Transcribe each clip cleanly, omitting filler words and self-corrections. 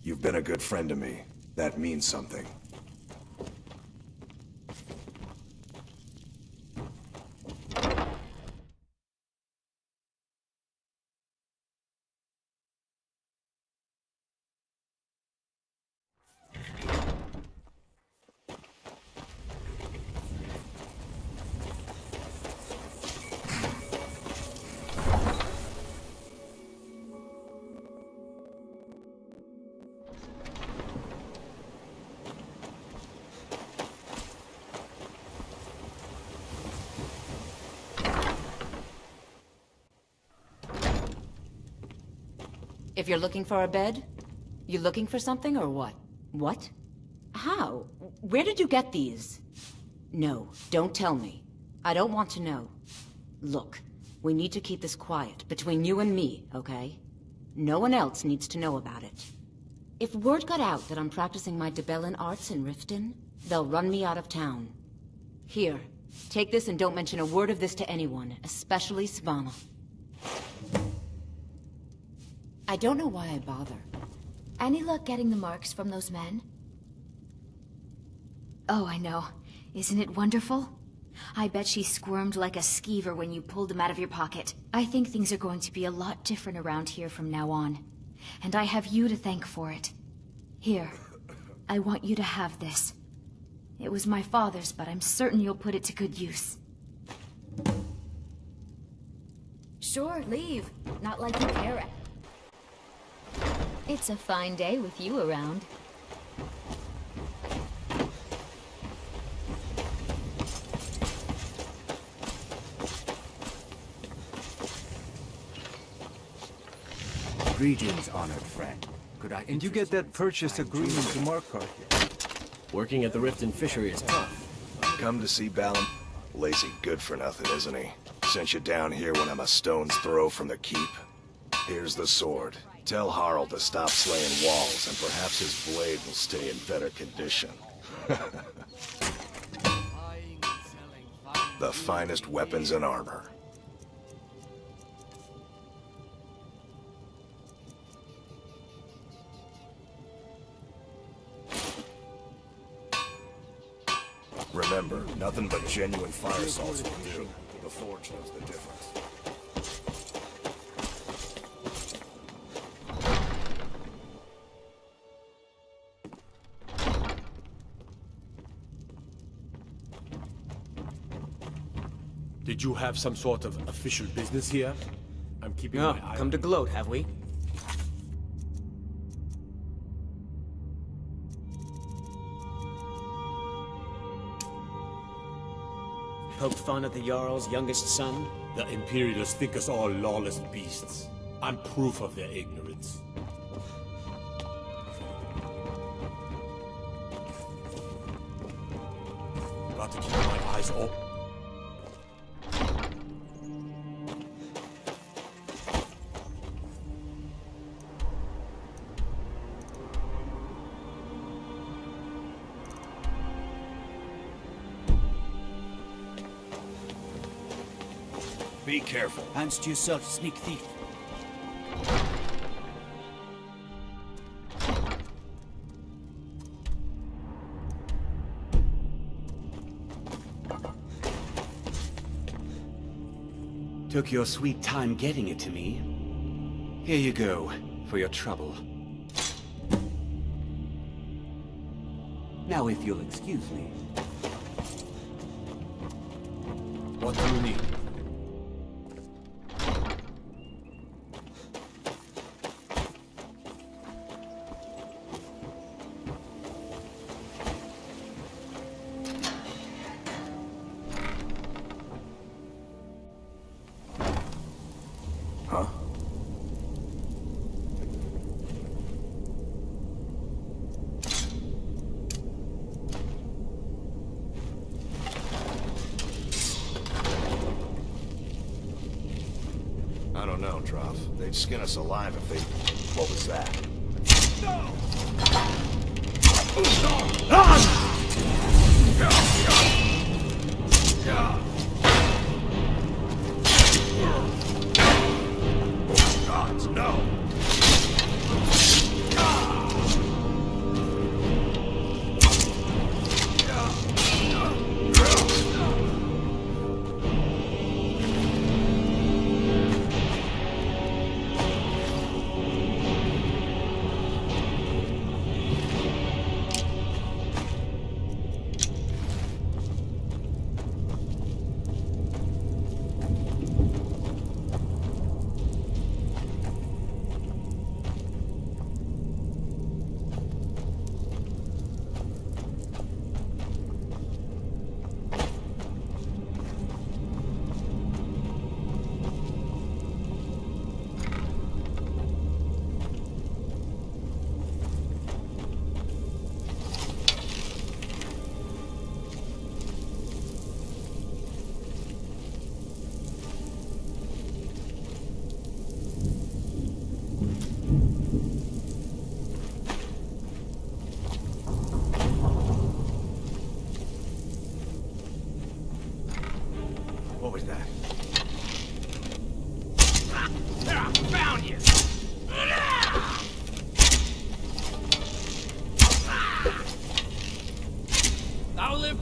You've been a good friend to me. That means something. If you're looking for a bed, you looking for something or what? What? How? Where did you get these? No, don't tell me. I don't want to know. Look, we need to keep this quiet, between you and me, okay? No one else needs to know about it. If word got out that I'm practicing my Debellan arts in Riften, they'll run me out of town. Here, take this and don't mention a word of this to anyone, especially Svanna. I don't know why I bother. Any luck getting the marks from those men? Oh, I know. Isn't it wonderful? I bet she squirmed like a skeever when you pulled them out of your pocket. I think things are going to be a lot different around here from now on. And I have you to thank for it. Here, I want you to have this. It was my father's, but I'm certain you'll put it to good use. Sure, leave. Not like you care. It's a fine day with you around. Greetings, honored friend. Could I And you get that purchase agreement to Markarth? Working at the Riften fishery is tough. Come to see Balam? Lazy good for nothing, isn't he? Sent you down here when I'm a stone's throw from the keep. Here's the sword. Tell Harald to stop slaying walls, and perhaps his blade will stay in better condition. The finest weapons and armor. Remember, nothing but genuine fire salts will do. The forge knows the difference. Did you have some sort of official business here? I'm keeping my eye Come on to gloat, have we? Poked fun at the Jarl's youngest son? The Imperialists think us all lawless beasts. I'm proof of their ignorance. Got to keep my eyes open. Be careful. Hands to yourself, sneak thief. Took your sweet time getting it to me. Here you go, for your trouble. Now if you'll excuse me. What do you need? Huh? I don't know, Droff. They'd skin us alive if they... What was that? No! Gods, no!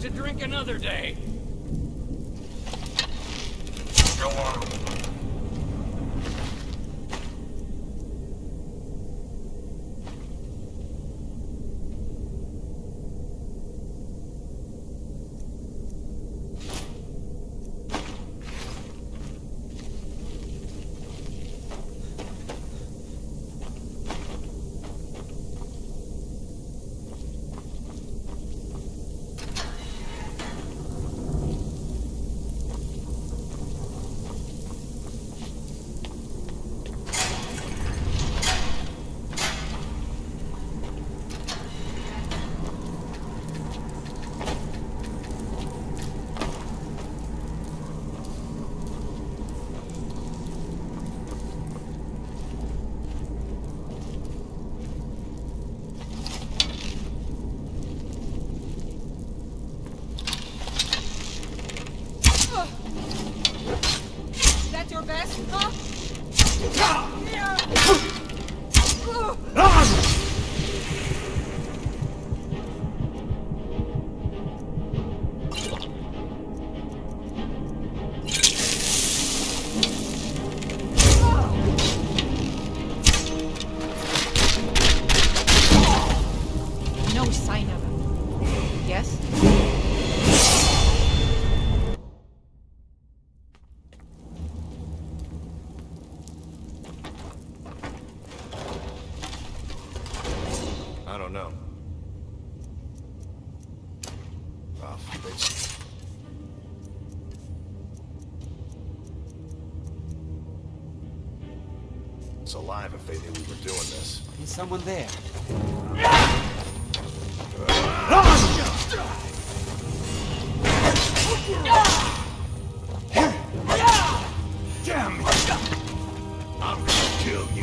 to drink another day. Your best, huh? No sign of him. Yes? I don't know. Oh, bitch. It's alive if they knew we were doing this. Is someone there? Damn it! I'm gonna kill you.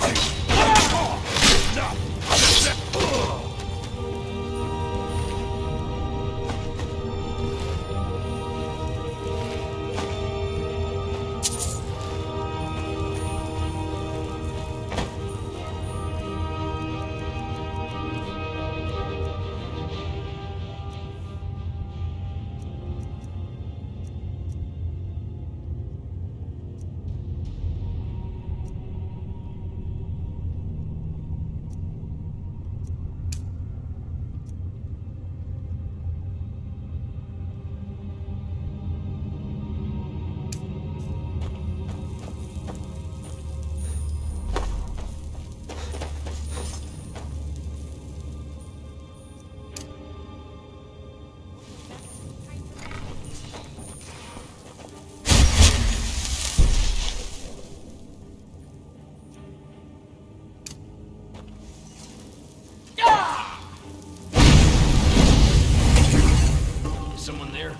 Someone there?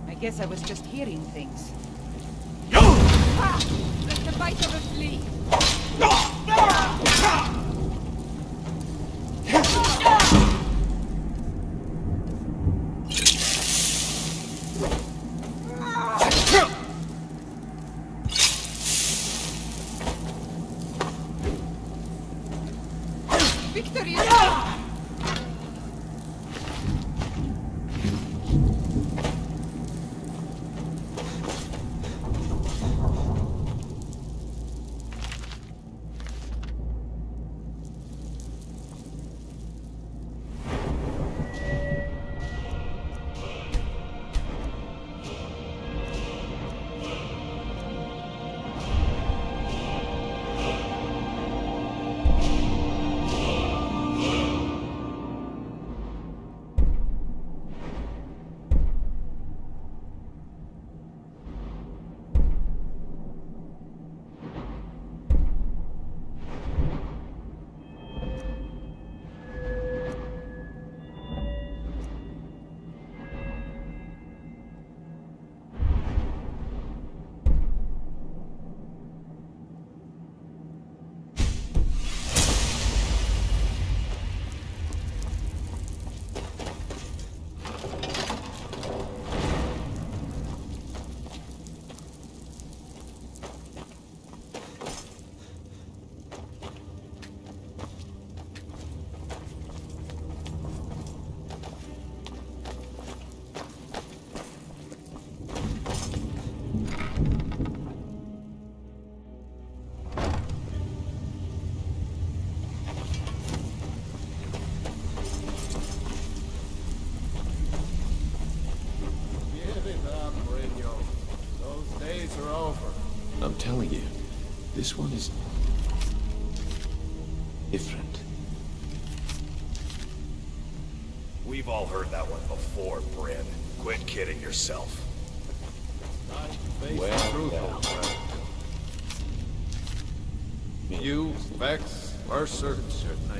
I guess I was just hearing things. Ha! Like the bite of a flea. Victory! This one is different. We've all heard that one before, Bryn. Quit kidding yourself. Well. You, Vex, Mercer,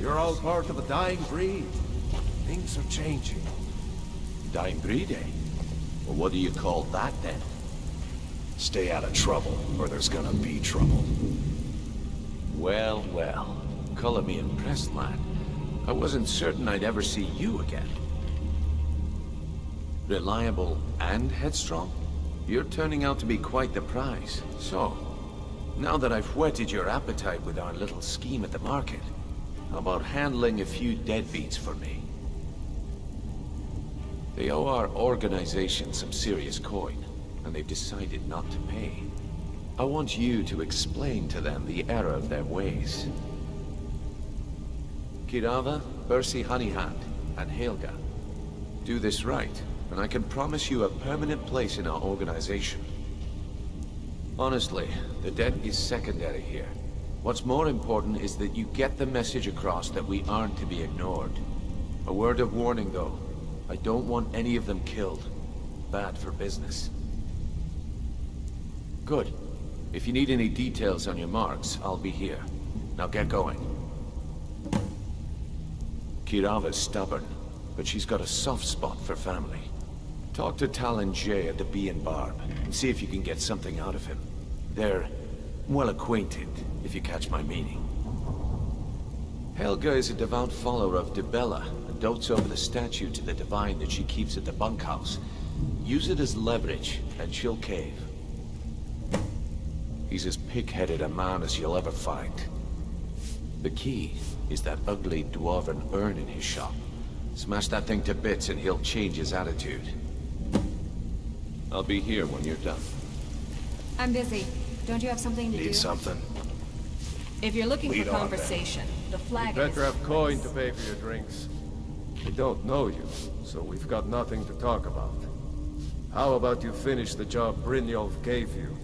you're all part of a dying breed. Things are changing. Dying breed, eh? Well, what do you call that, then? Stay out of trouble, or there's gonna be trouble. Well, well. Color me impressed, lad. I wasn't certain I'd ever see you again. Reliable and headstrong? You're turning out to be quite the prize. So, now that I've whetted your appetite with our little scheme at the market, how about handling a few deadbeats for me? They owe our organization some serious coin, and they've decided not to pay. I want you to explain to them the error of their ways. Kirava, Bersi Honeyhand, and Helga. Do this right, and I can promise you a permanent place in our organization. Honestly, the debt is secondary here. What's more important is that you get the message across that we aren't to be ignored. A word of warning, though. I don't want any of them killed. Bad for business. Good. If you need any details on your marks, I'll be here. Now get going. Kirava's stubborn, but she's got a soft spot for family. Talk to Talon Jay at the Bee and Barb, and see if you can get something out of him. They're well acquainted, if you catch my meaning. Helga is a devout follower of Dibella, and dotes over the statue to the divine that she keeps at the bunkhouse. Use it as leverage, and she'll cave. He's as pig-headed a man as you'll ever find. The key is that ugly dwarven urn in his shop. Smash that thing to bits and he'll change his attitude. I'll be here when you're done. I'm busy. Don't you have something to do? Need something? If you're looking Lead for on, conversation, the flag You is better have coin to pay for your drinks. We don't know you, so we've got nothing to talk about. How about you finish the job Brynjolf gave you?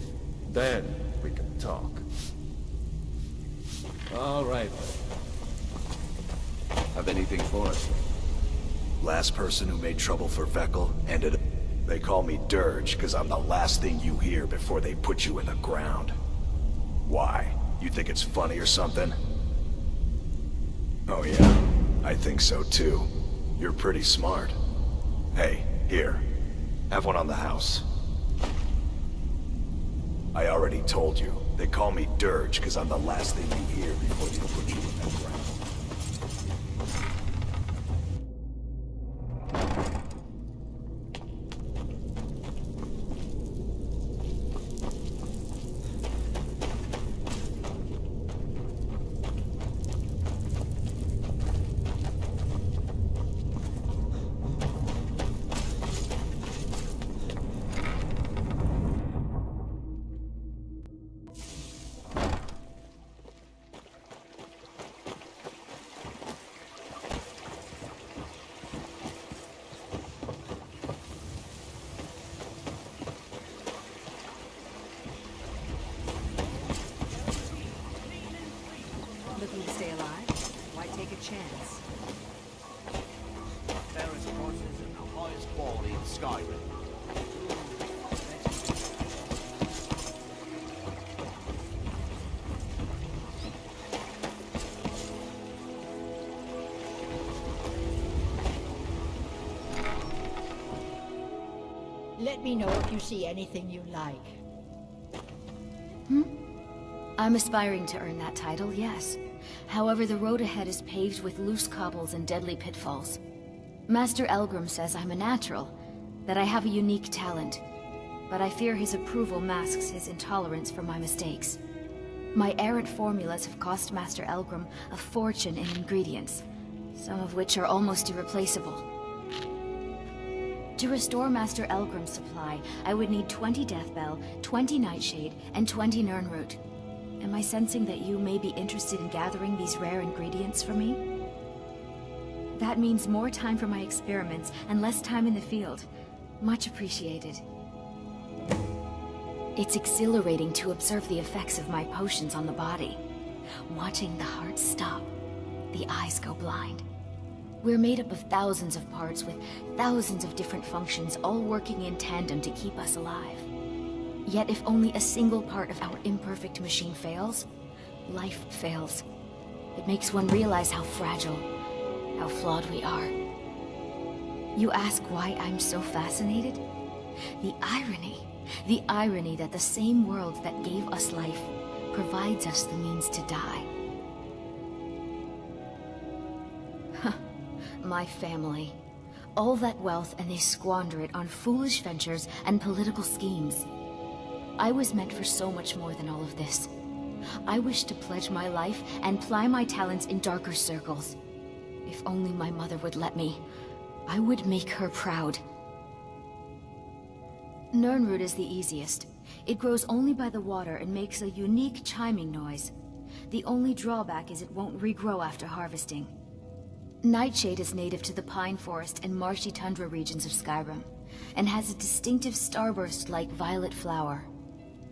Then we can talk. All right. Have anything for us? Last person who made trouble for Vekkel ended up... They call me Dirge, because I'm the last thing you hear before they put you in the ground. Why? You think it's funny or something? Oh yeah, I think so too. You're pretty smart. Hey, here. Have one on the house. I already told you. They call me Dirge, because I'm the last thing you hear before they put you in the ground. Looking to stay alive? Why take a chance? There is horses in the highest quality in Skyrim. Let me know if you see anything you like. I'm aspiring to earn that title, yes. However, the road ahead is paved with loose cobbles and deadly pitfalls. Master Elgrim says I'm a natural, that I have a unique talent. But I fear his approval masks his intolerance for my mistakes. My errant formulas have cost Master Elgrim a fortune in ingredients, some of which are almost irreplaceable. To restore Master Elgrim's supply, I would need 20 Deathbell, 20 Nightshade, and 20 Nirnroot. Am I sensing that you may be interested in gathering these rare ingredients for me? That means more time for my experiments and less time in the field. Much appreciated. It's exhilarating to observe the effects of my potions on the body. Watching the heart stop, the eyes go blind. We're made up of thousands of parts with thousands of different functions, all working in tandem to keep us alive. Yet if only a single part of our imperfect machine fails, life fails. It makes one realize how fragile, how flawed we are. You ask why I'm so fascinated? The irony that the same world that gave us life provides us the means to die. My family. All that wealth, and they squander it on foolish ventures and political schemes. I was meant for so much more than all of this. I wish to pledge my life and ply my talents in darker circles. If only my mother would let me, I would make her proud. Nirnroot is the easiest. It grows only by the water and makes a unique chiming noise. The only drawback is it won't regrow after harvesting. Nightshade is native to the pine forest and marshy tundra regions of Skyrim, and has a distinctive starburst-like violet flower.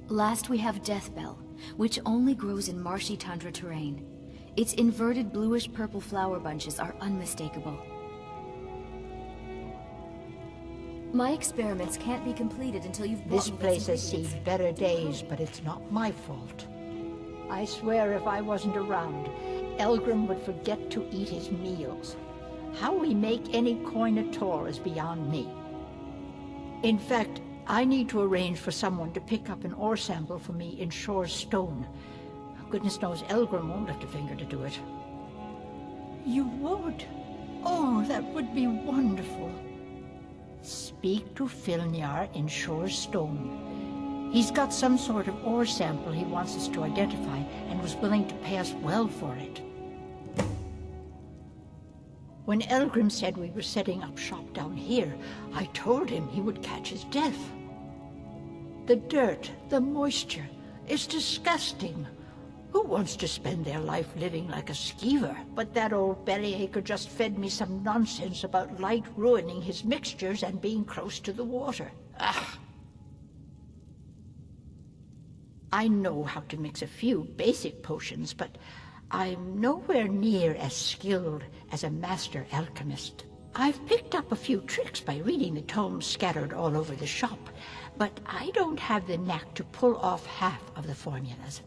Last we have Deathbell, which only grows in marshy tundra terrain. Its inverted bluish-purple flower bunches are unmistakable. My experiments can't be completed until you've brought This me place those has seen ingredients. better days, but it's not my fault. I swear if I wasn't around, Elgrim would forget to eat his meals. How we make any coin at all is beyond me. In fact, I need to arrange for someone to pick up an ore sample for me in Shore's stone. Goodness knows Elgrim won't lift a finger to do it. You would? Oh, that would be wonderful. Speak to Filnyar in Shore's stone. He's got some sort of ore sample he wants us to identify and was willing to pay us well for it. When Elgrim said we were setting up shop down here, I told him he would catch his death. The dirt, the moisture, is disgusting. Who wants to spend their life living like a skeever? But that old bellyacre just fed me some nonsense about light ruining his mixtures and being close to the water. Ah! I know how to mix a few basic potions, but I'm nowhere near as skilled as a master alchemist. I've picked up a few tricks by reading the tomes scattered all over the shop, but I don't have the knack to pull off half of the formulas.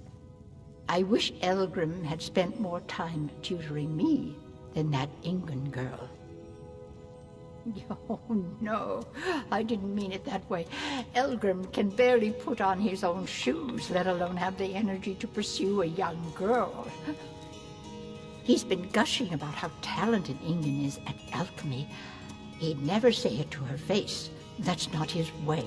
I wish Elgrim had spent more time tutoring me than that Ingun girl. Oh, no, I didn't mean it that way. Elgrim can barely put on his own shoes, let alone have the energy to pursue a young girl. He's been gushing about how talented Ingun is at alchemy. He'd never say it to her face. That's not his way.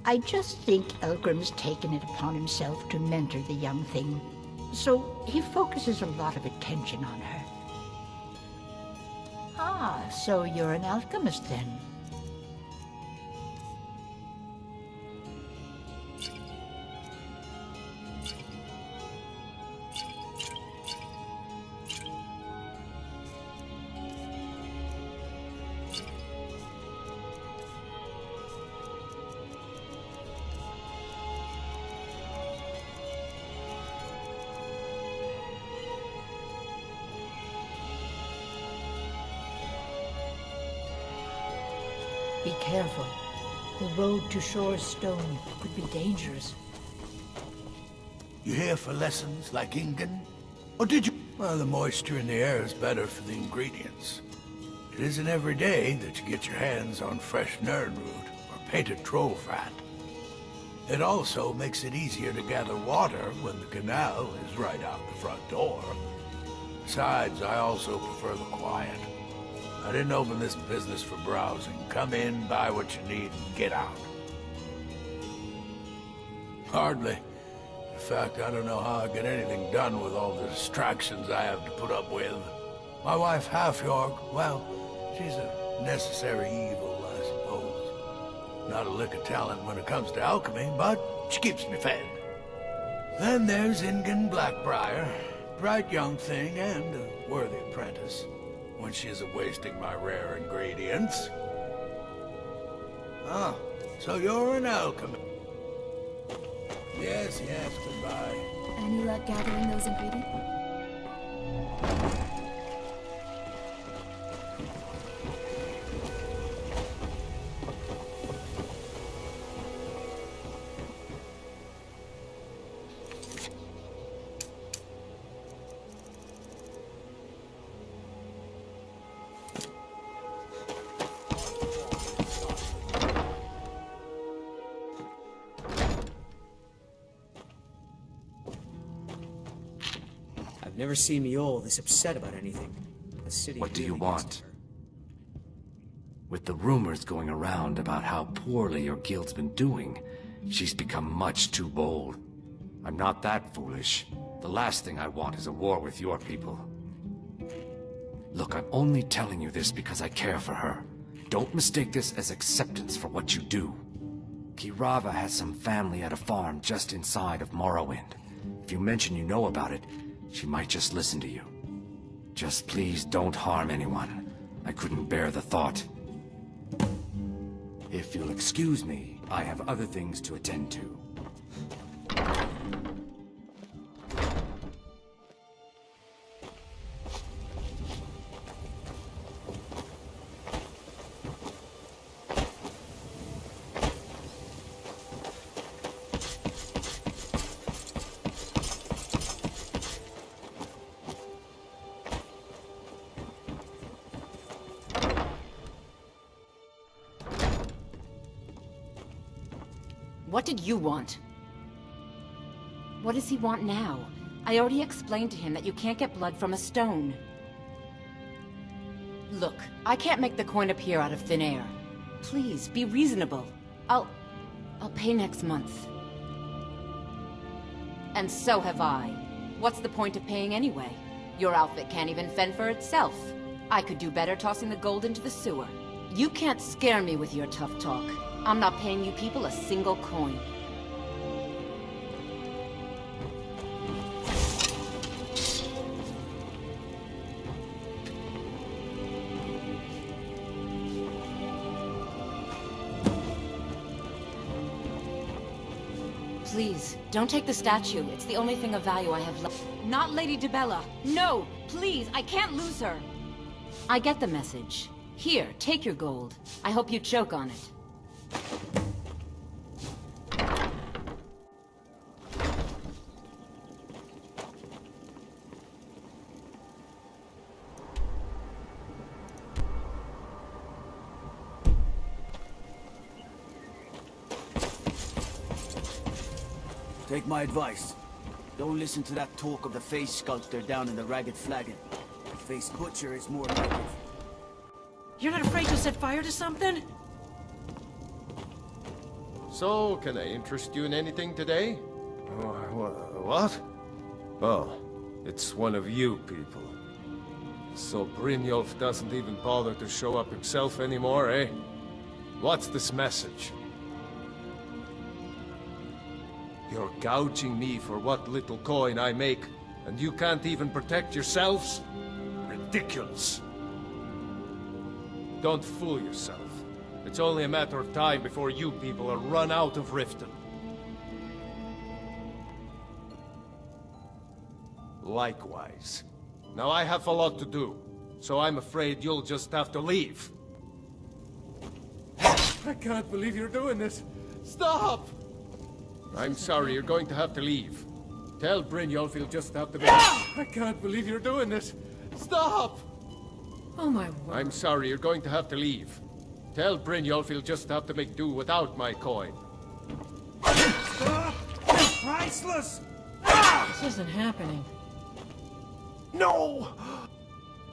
I just think Elgrim's taken it upon himself to mentor the young thing, so he focuses a lot of attention on her. Ah, so you're an alchemist then? Be careful. The road to Shore's stone could be dangerous. You here for lessons like Ingun? Or did you? Well, the moisture in the air is better for the ingredients. It isn't every day that you get your hands on fresh Nirnroot or painted troll fat. It also makes it easier to gather water when the canal is right out the front door. Besides, I also prefer the quiet. I didn't open this business for browsing. Come in, buy what you need, and get out. Hardly. In fact, I don't know how I get anything done with all the distractions I have to put up with. My wife, Half-York, well, she's a necessary evil, I suppose. Not a lick of talent when it comes to alchemy, but she keeps me fed. Then there's Ingun Blackbriar, bright young thing and a worthy apprentice. When she isn't wasting my rare ingredients. Ah, so you're an alchemist. Yes, yes, goodbye. Any luck gathering those ingredients? I've never seen Miole this upset about anything. The city What do you really want? gets to her. With the rumors going around about how poorly your guild's been doing, she's become much too bold. I'm not that foolish. The last thing I want is a war with your people. Look, I'm only telling you this because I care for her. Don't mistake this as acceptance for what you do. Kirava has some family at a farm just inside of Morrowind. If you mention you know about it, she might just listen to you. Just please don't harm anyone. I couldn't bear the thought. If you'll excuse me, I have other things to attend to. What did you want? What does he want now? I already explained to him that you can't get blood from a stone. Look, I can't make the coin appear out of thin air. Please, be reasonable. I'll pay next month. And so have I. What's the point of paying anyway? Your outfit can't even fend for itself. I could do better tossing the gold into the sewer. You can't scare me with your tough talk. I'm not paying you people a single coin. Please, don't take the statue. It's the only thing of value I have left. Not Lady Dibella. No! Please, I can't lose her! I get the message. Here, take your gold. I hope you choke on it. Take my advice. Don't listen to that talk of the face sculptor down in the Ragged Flagon. The face butcher is more like it. You're not afraid to set fire to something? So, can I interest you in anything today? What? Oh, it's one of you people. So Brynjolf doesn't even bother to show up himself anymore, eh? What's this message? You're gouging me for what little coin I make, and you can't even protect yourselves? Ridiculous. Don't fool yourself. It's only a matter of time before you people are run out of Riften. Likewise. Now I have a lot to do, so I'm afraid you'll just have to leave. I can't believe you're doing this. Stop! I'm sorry, you're going to have to leave. Tell Brynjolf he'll just have to be... I can't believe you're doing this. Stop! Oh my word. I'm sorry, you're going to have to leave. Tell Brynjolf he'll just have to make do without my coin. Stop! It's priceless! This isn't happening. No!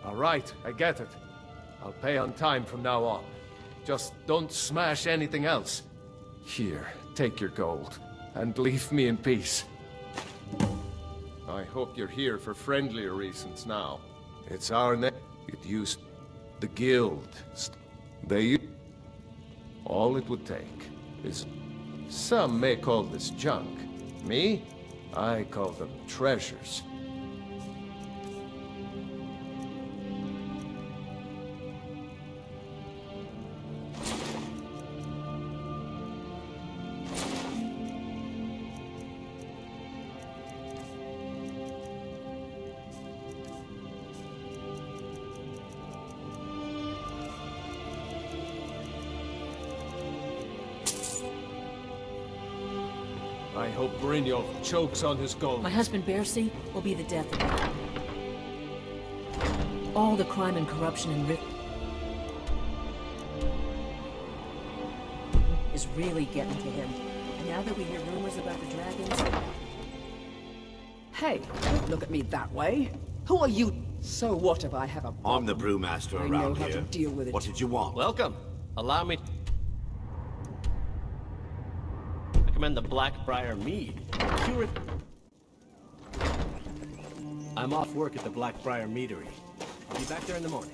All right, I get it. I'll pay on time from now on. Just don't smash anything else. Here, take your gold, and leave me in peace. I hope you're here for friendlier reasons now. It's our name. It used the guild. They... All it would take is... Some may call this junk. Me? I call them treasures. I hope Brynjolf chokes on his gold. My husband Bersi will be the death of me. All the crime and corruption in Rift is really getting to him. And now that we hear rumors about the dragons... Hey, don't look at me that way. Who are you? So what if I have a problem? I'm the brewmaster I know around how here. to deal with it. What did you want? Welcome. Allow me... recommend the Blackbriar Mead. Cure... I'm off work at the Blackbriar Meadery. I'll be back there in the morning.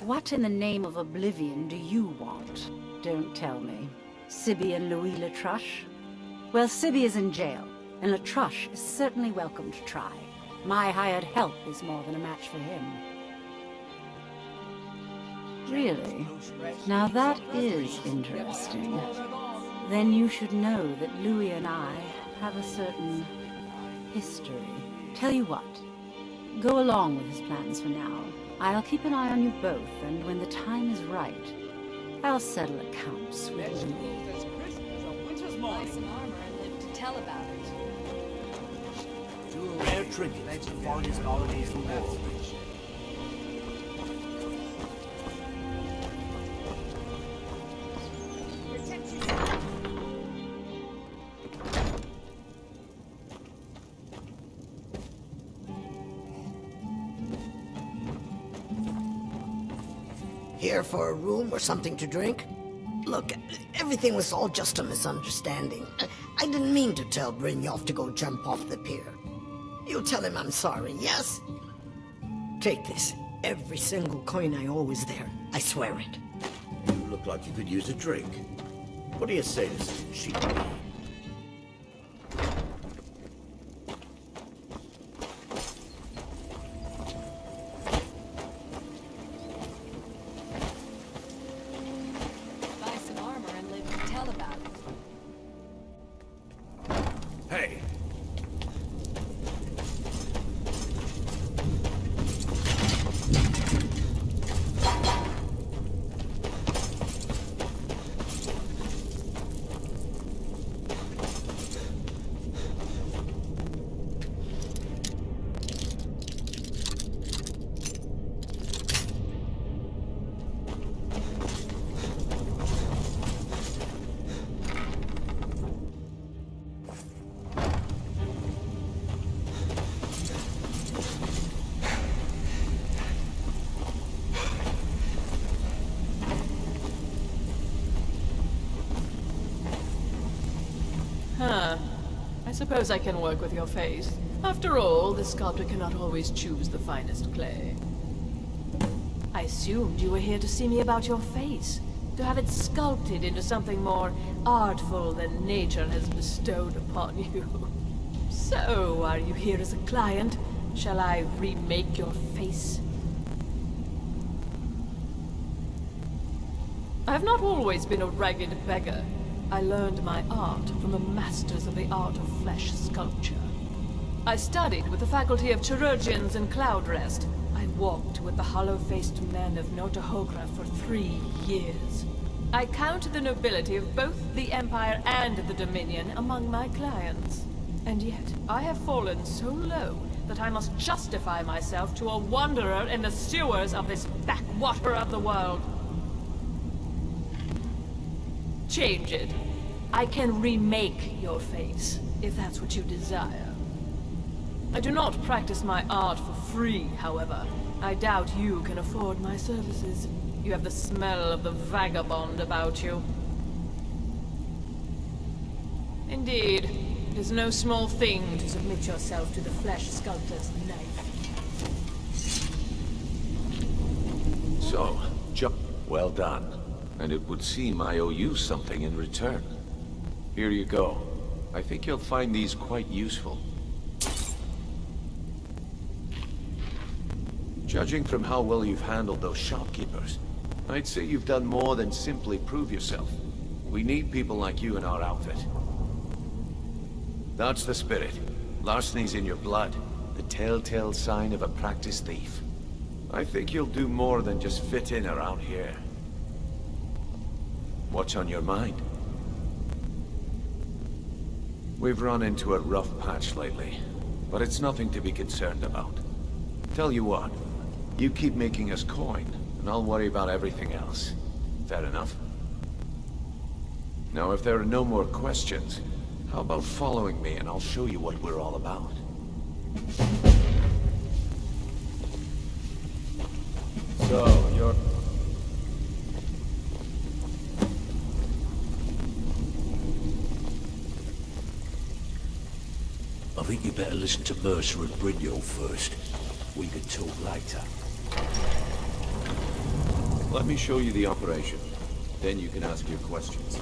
What in the name of oblivion do you want? Don't tell me. Sibby and Louis Latruche? Well, Sibby is in jail, and Latruche is certainly welcome to try. My hired help is more than a match for him. Really? Now that is interesting. Then you should know that Louis and I have a certain history. Tell you what, go along with his plans for now. I'll keep an eye on you both, and when the time is right, I'll settle accounts with you. Buy some armor and live to tell about it. Two rare trinkets, the finest holidays from all. Here for a room or something to drink? Look, everything was all just a misunderstanding. I didn't mean to tell Brynjolf to go jump off the pier. You'll tell him I'm sorry, yes? Take this. Every single coin I owe is there. I swear it. You look like you could use a drink. What do you say to some cheap mead? Buy some armor and live to tell about it. Hey! Huh. I suppose I can work with your face. After all, the sculptor cannot always choose the finest clay. I assumed you were here to see me about your face. To have it sculpted into something more artful than nature has bestowed upon you. So, are you here as a client? Shall I remake your face? I have not always been a ragged beggar. I learned my art from the masters of the art of flesh sculpture. I studied with the faculty of chirurgeons and cloud rest. I walked with the hollow-faced men of Notahogra for 3 years. I count the nobility of both the Empire and the Dominion among my clients. And yet, I have fallen so low that I must justify myself to a wanderer in the sewers of this backwater of the world. Change it. I can remake your face, if that's what you desire. I do not practice my art for free, however. I doubt you can afford my services. You have the smell of the vagabond about you. Indeed, it is no small thing to submit yourself to the flesh sculptor's knife. So, well done. And it would seem I owe you something in return. Here you go. I think you'll find these quite useful. Judging from how well you've handled those shopkeepers, I'd say you've done more than simply prove yourself. We need people like you in our outfit. That's the spirit. Larceny's in your blood. The telltale sign of a practiced thief. I think you'll do more than just fit in around here. What's on your mind? We've run into a rough patch lately, but it's nothing to be concerned about. Tell you what, you keep making us coin, and I'll worry about everything else. Fair enough? Now, if there are no more questions, how about following me and I'll show you what we're all about? So, you're... I think you better listen to Mercer and Brignold first. We can talk later. Let me show you the operation. Then you can ask your questions.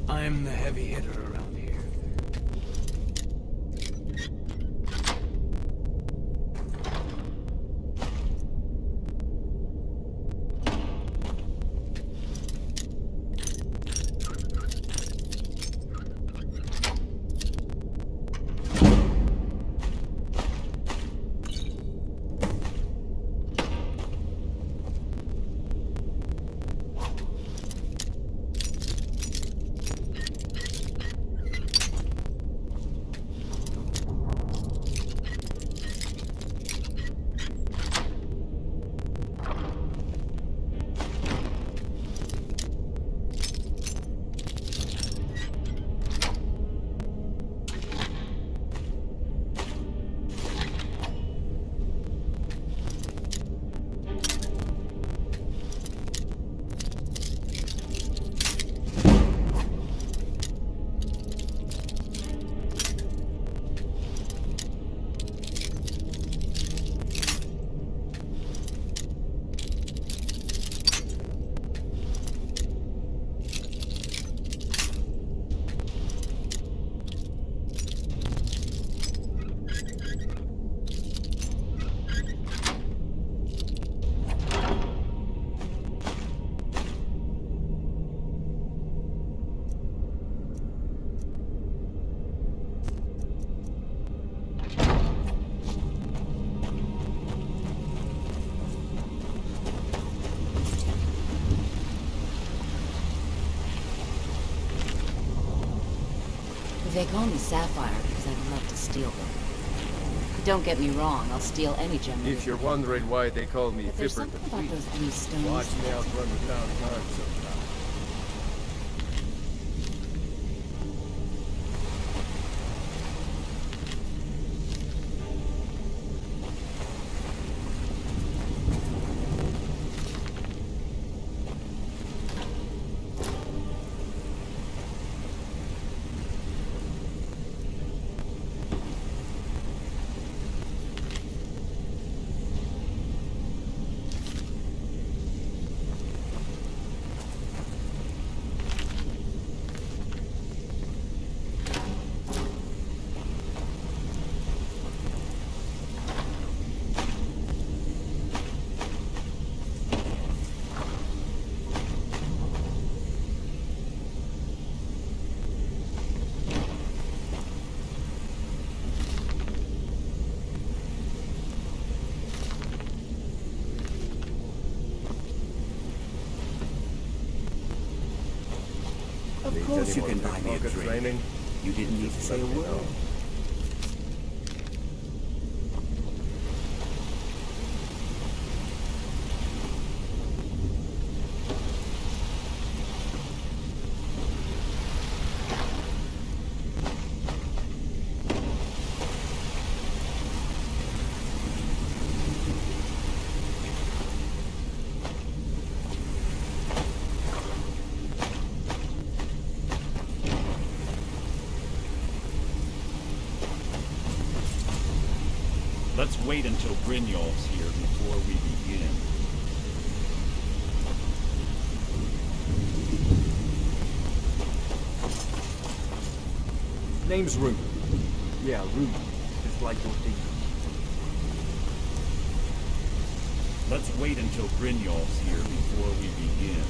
I'm the heavy hitter around here. They call me Sapphire because I love to steal them. Don't get me wrong, I'll steal any gem. If you're wondering why they call me But there's Fipper the something about Fleet, those blue stones. watch me outrun the town guard sometime. Of course you can buy me a drink. Training? You didn't need to say a word. wait until Brynjolf's here before we begin. Name's Rune. Yeah, Rune. Just like your thing. Let's wait until Brynjolf's here before we begin.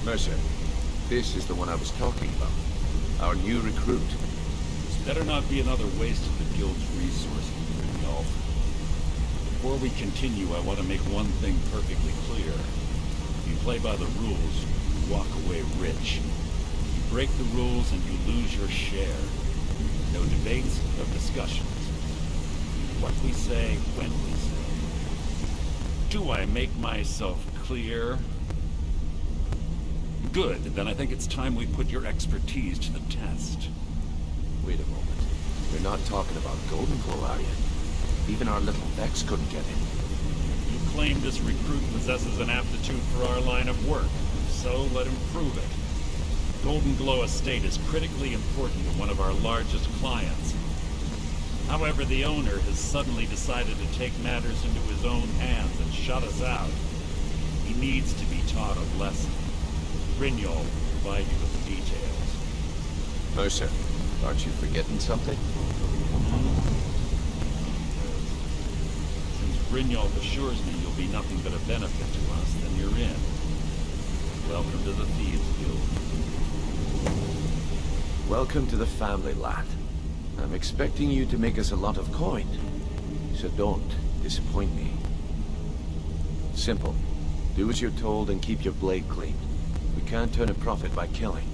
Mercer, this is the one I was talking about. Our new recruit. This better not be another waste of the Guild's resources, Brynjolf. Before we continue, I want to make one thing perfectly clear. If you play by the rules, you walk away rich. You break the rules and you lose your share. No debates, no discussions. What we say, when we say. Do I make myself clear? Good, then I think it's time we put your expertise to the test. Wait a moment. We're not talking about Golden Glow, are you? Even our little Vex couldn't get in. You claim this recruit possesses an aptitude for our line of work, so let him prove it. Golden Glow Estate is critically important to one of our largest clients. However, the owner has suddenly decided to take matters into his own hands and shut us out. He needs to be taught a lesson. Brynjolf will provide you with the details. Mercer, aren't you forgetting something? Since Brynjolf assures me you'll be nothing but a benefit to us, then you're in. Welcome to the Thieves Guild. Welcome to the family, lad. I'm expecting you to make us a lot of coin, so don't disappoint me. Simple. Do as you're told and keep your blade clean. We can't turn a profit by killing.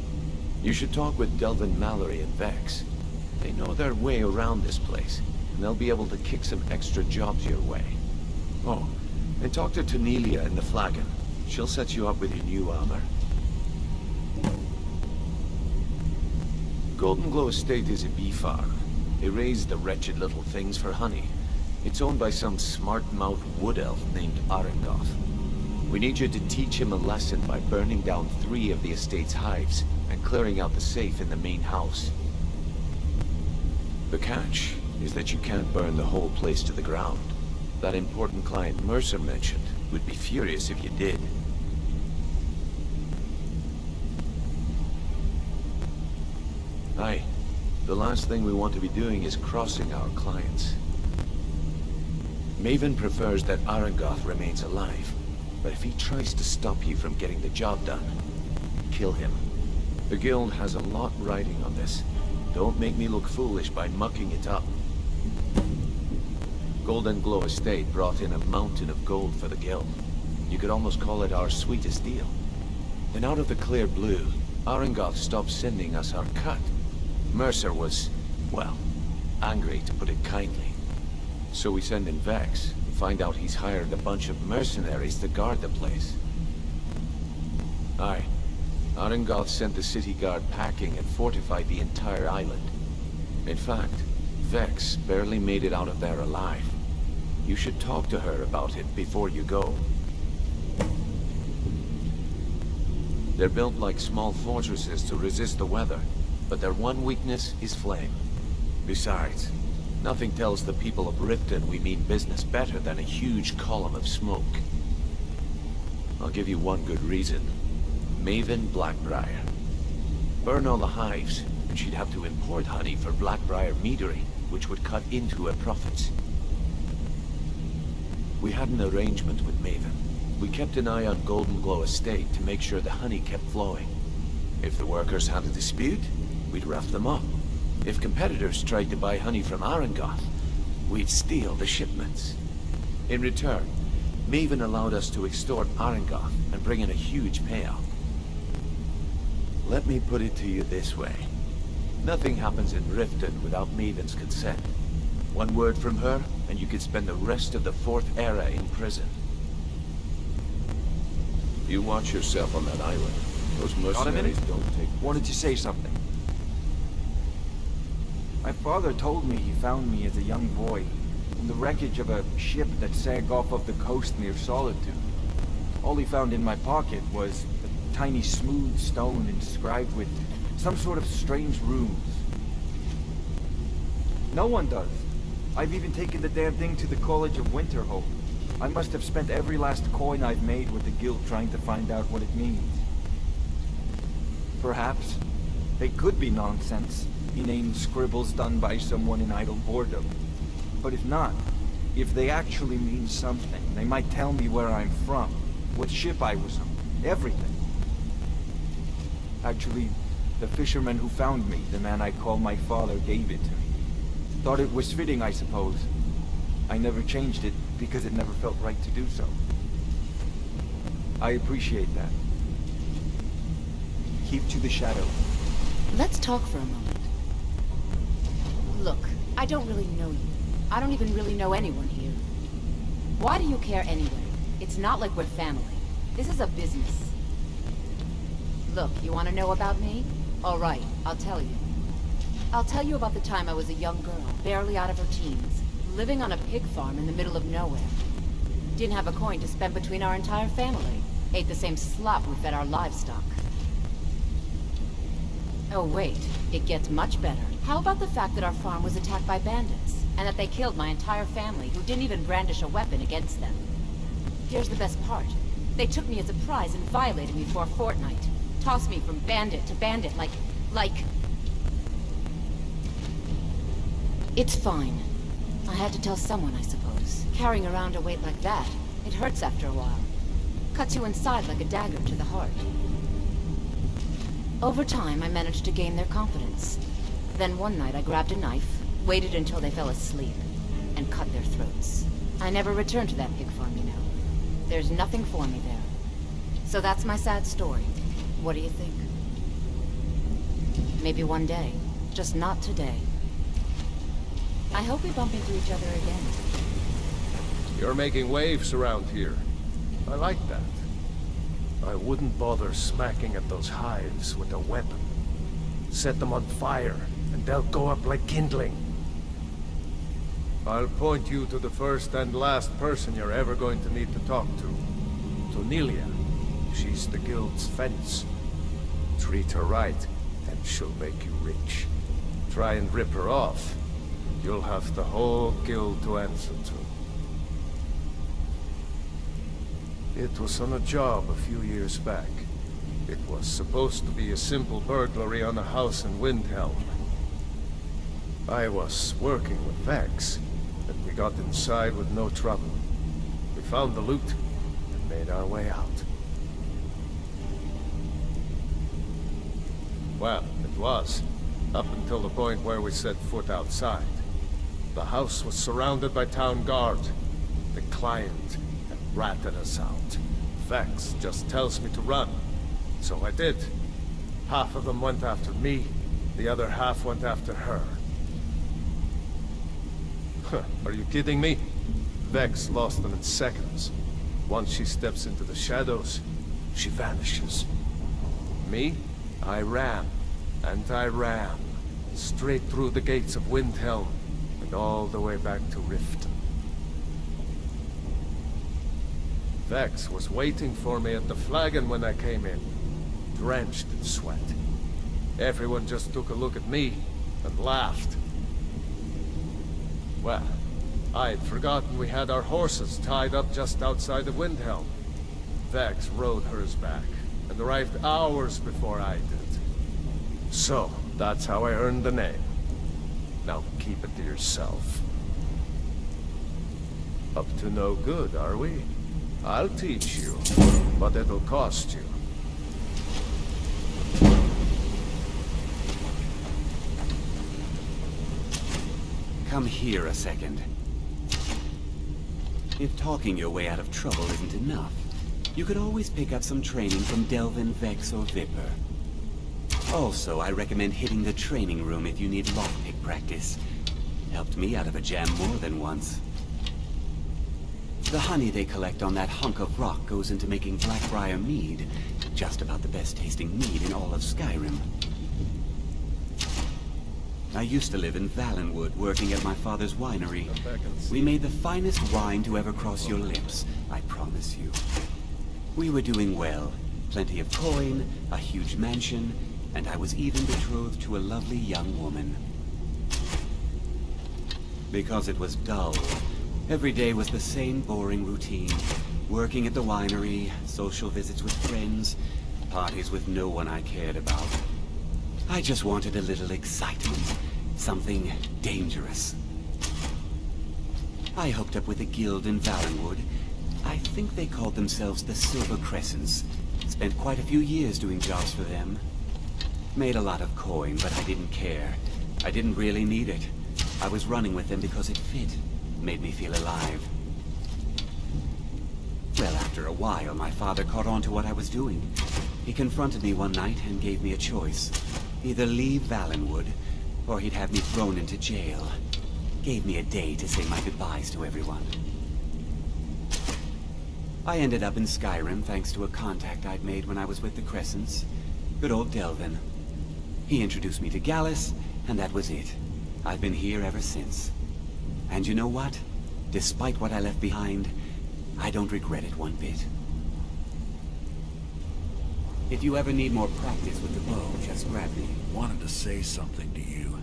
You should talk with Delvin Mallory and Vex. They know their way around this place, and they'll be able to kick some extra jobs your way. Oh, and talk to Tanelia in the Flagon. She'll set you up with your new armor. Golden Glow Estate is a bee farm. They raise the wretched little things for honey. It's owned by some smart-mouthed wood elf named Arengoth. We need you to teach him a lesson by burning down 3 of the estate's hives and clearing out the safe in the main house. The catch is that you can't burn the whole place to the ground. That important client Mercer mentioned would be furious if you did. Aye. The last thing we want to be doing is crossing our clients. Maven prefers that Arengoth remains alive. But if he tries to stop you from getting the job done, kill him. The Guild has a lot riding on this. Don't make me look foolish by mucking it up. Golden Glow Estate brought in a mountain of gold for the Guild. You could almost call it our sweetest deal. Then out of the clear blue, Arengoth stopped sending us our cut. Mercer was, well, angry to put it kindly. So we send in Vex. Find out he's hired a bunch of mercenaries to guard the place. Aye. Arengoth sent the city guard packing and fortified the entire island. In fact, Vex barely made it out of there alive. You should talk to her about it before you go. They're built like small fortresses to resist the weather, but their one weakness is flame. Besides, nothing tells the people of Riften we mean business better than a huge column of smoke. I'll give you one good reason. Maven Blackbriar. Burn all the hives, and she'd have to import honey for Blackbriar meadery, which would cut into her profits. We had an arrangement with Maven. We kept an eye on Golden Glow Estate to make sure the honey kept flowing. If the workers had a dispute, we'd rough them up. If competitors tried to buy honey from Arengoth, we'd steal the shipments. In return, Maven allowed us to extort Arengoth and bring in a huge payout. Let me put it to you this way. Nothing happens in Riften without Maven's consent. One word from her, and you could spend the rest of the Fourth Era in prison. You watch yourself on that island. Those mercenaries don't take... Wanted to say something. My father told me he found me as a young boy in the wreckage of a ship that sank off of the coast near Solitude. All he found in my pocket was a tiny smooth stone inscribed with some sort of strange runes. No one does. I've even taken the damn thing to the College of Winterhold. I must have spent every last coin I've made with the guild trying to find out what it means. Perhaps they could be nonsense, inane scribbles done by someone in idle boredom. But if not, if they actually mean something, they might tell me where I'm from, what ship I was on, everything. Actually, the fisherman who found me, the man I call my father, gave it to me. Thought it was fitting, I suppose. I never changed it because it never felt right to do so. I appreciate that. Keep to the shadow. Let's talk for a moment. Look, I don't really know you. I don't even really know anyone here. Why do you care anyway? It's not like we're family. This is a business. Look, you want to know about me? All right, I'll tell you. I'll tell you about the time I was a young girl, barely out of her teens, living on a pig farm in the middle of nowhere. Didn't have a coin to spend between our entire family. Ate the same slop we fed our livestock. Oh wait, it gets much better. How about the fact that our farm was attacked by bandits, and that they killed my entire family who didn't even brandish a weapon against them? Here's the best part. They took me as a prize and violated me for a fortnight. Tossed me from bandit to bandit like... It's fine. I had to tell someone, I suppose. Carrying around a weight like that, it hurts after a while. Cuts you inside like a dagger to the heart. Over time, I managed to gain their confidence. Then one night I grabbed a knife, waited until they fell asleep, and cut their throats. I never returned to that pig farm, you know. There's nothing for me there. So that's my sad story. What do you think? Maybe one day. Just not today. I hope we bump into each other again. You're making waves around here. I like that. I wouldn't bother smacking at those hives with a weapon. Set them on fire, and they'll go up like kindling. I'll point you to the first and last person you're ever going to need to talk to. Nelia. She's the guild's fence. Treat her right, and she'll make you rich. Try and rip her off, you'll have the whole guild to answer to. It was on a job a few years back. It was supposed to be a simple burglary on a house in Windhelm. I was working with Vex, and we got inside with no trouble. We found the loot, and made our way out. Well, it was, up until the point where we set foot outside. The house was surrounded by town guard. The client had ratted us out. Vex just tells me to run. So I did. Half of them went after me, the other half went after her. Are you kidding me? Vex lost them in seconds. Once she steps into the shadows, she vanishes. Me? I ran, and I ran, straight through the gates of Windhelm, and all the way back to Riften. Vex was waiting for me at the flagon when I came in, drenched in sweat. Everyone just took a look at me, and laughed. Well, I'd forgotten we had our horses tied up just outside of Windhelm. Vex rode hers back, and arrived hours before I did. So, that's how I earned the name. Now keep it to yourself. Up to no good, are we? I'll teach you, but it'll cost you. Come here a second. If talking your way out of trouble isn't enough, you could always pick up some training from Delvin, Vex, or Viper. Also, I recommend hitting the training room if you need lockpick practice. Helped me out of a jam more than once. The honey they collect on that hunk of rock goes into making Blackbriar mead, just about the best tasting mead in all of Skyrim. I used to live in Valenwood, working at my father's winery. We made the finest wine to ever cross your lips, I promise you. We were doing well. Plenty of coin, a huge mansion, and I was even betrothed to a lovely young woman. Because it was dull, every day was the same boring routine. Working at the winery, social visits with friends, parties with no one I cared about. I just wanted a little excitement, something dangerous. I hooked up with a guild in Valenwood. I think they called themselves the Silver Crescents. Spent quite a few years doing jobs for them. Made a lot of coin, but I didn't care. I didn't really need it. I was running with them because it fit. Made me feel alive. Well, after a while, my father caught on to what I was doing. He confronted me one night and gave me a choice. Either leave Valenwood, or he'd have me thrown into jail. Gave me a day to say my goodbyes to everyone. I ended up in Skyrim thanks to a contact I'd made when I was with the Crescents. Good old Delvin. He introduced me to Gallus, and that was it. I've been here ever since. And you know what? Despite what I left behind, I don't regret it one bit. If you ever need more practice with the bow, just grab me. Wanted to say something to you.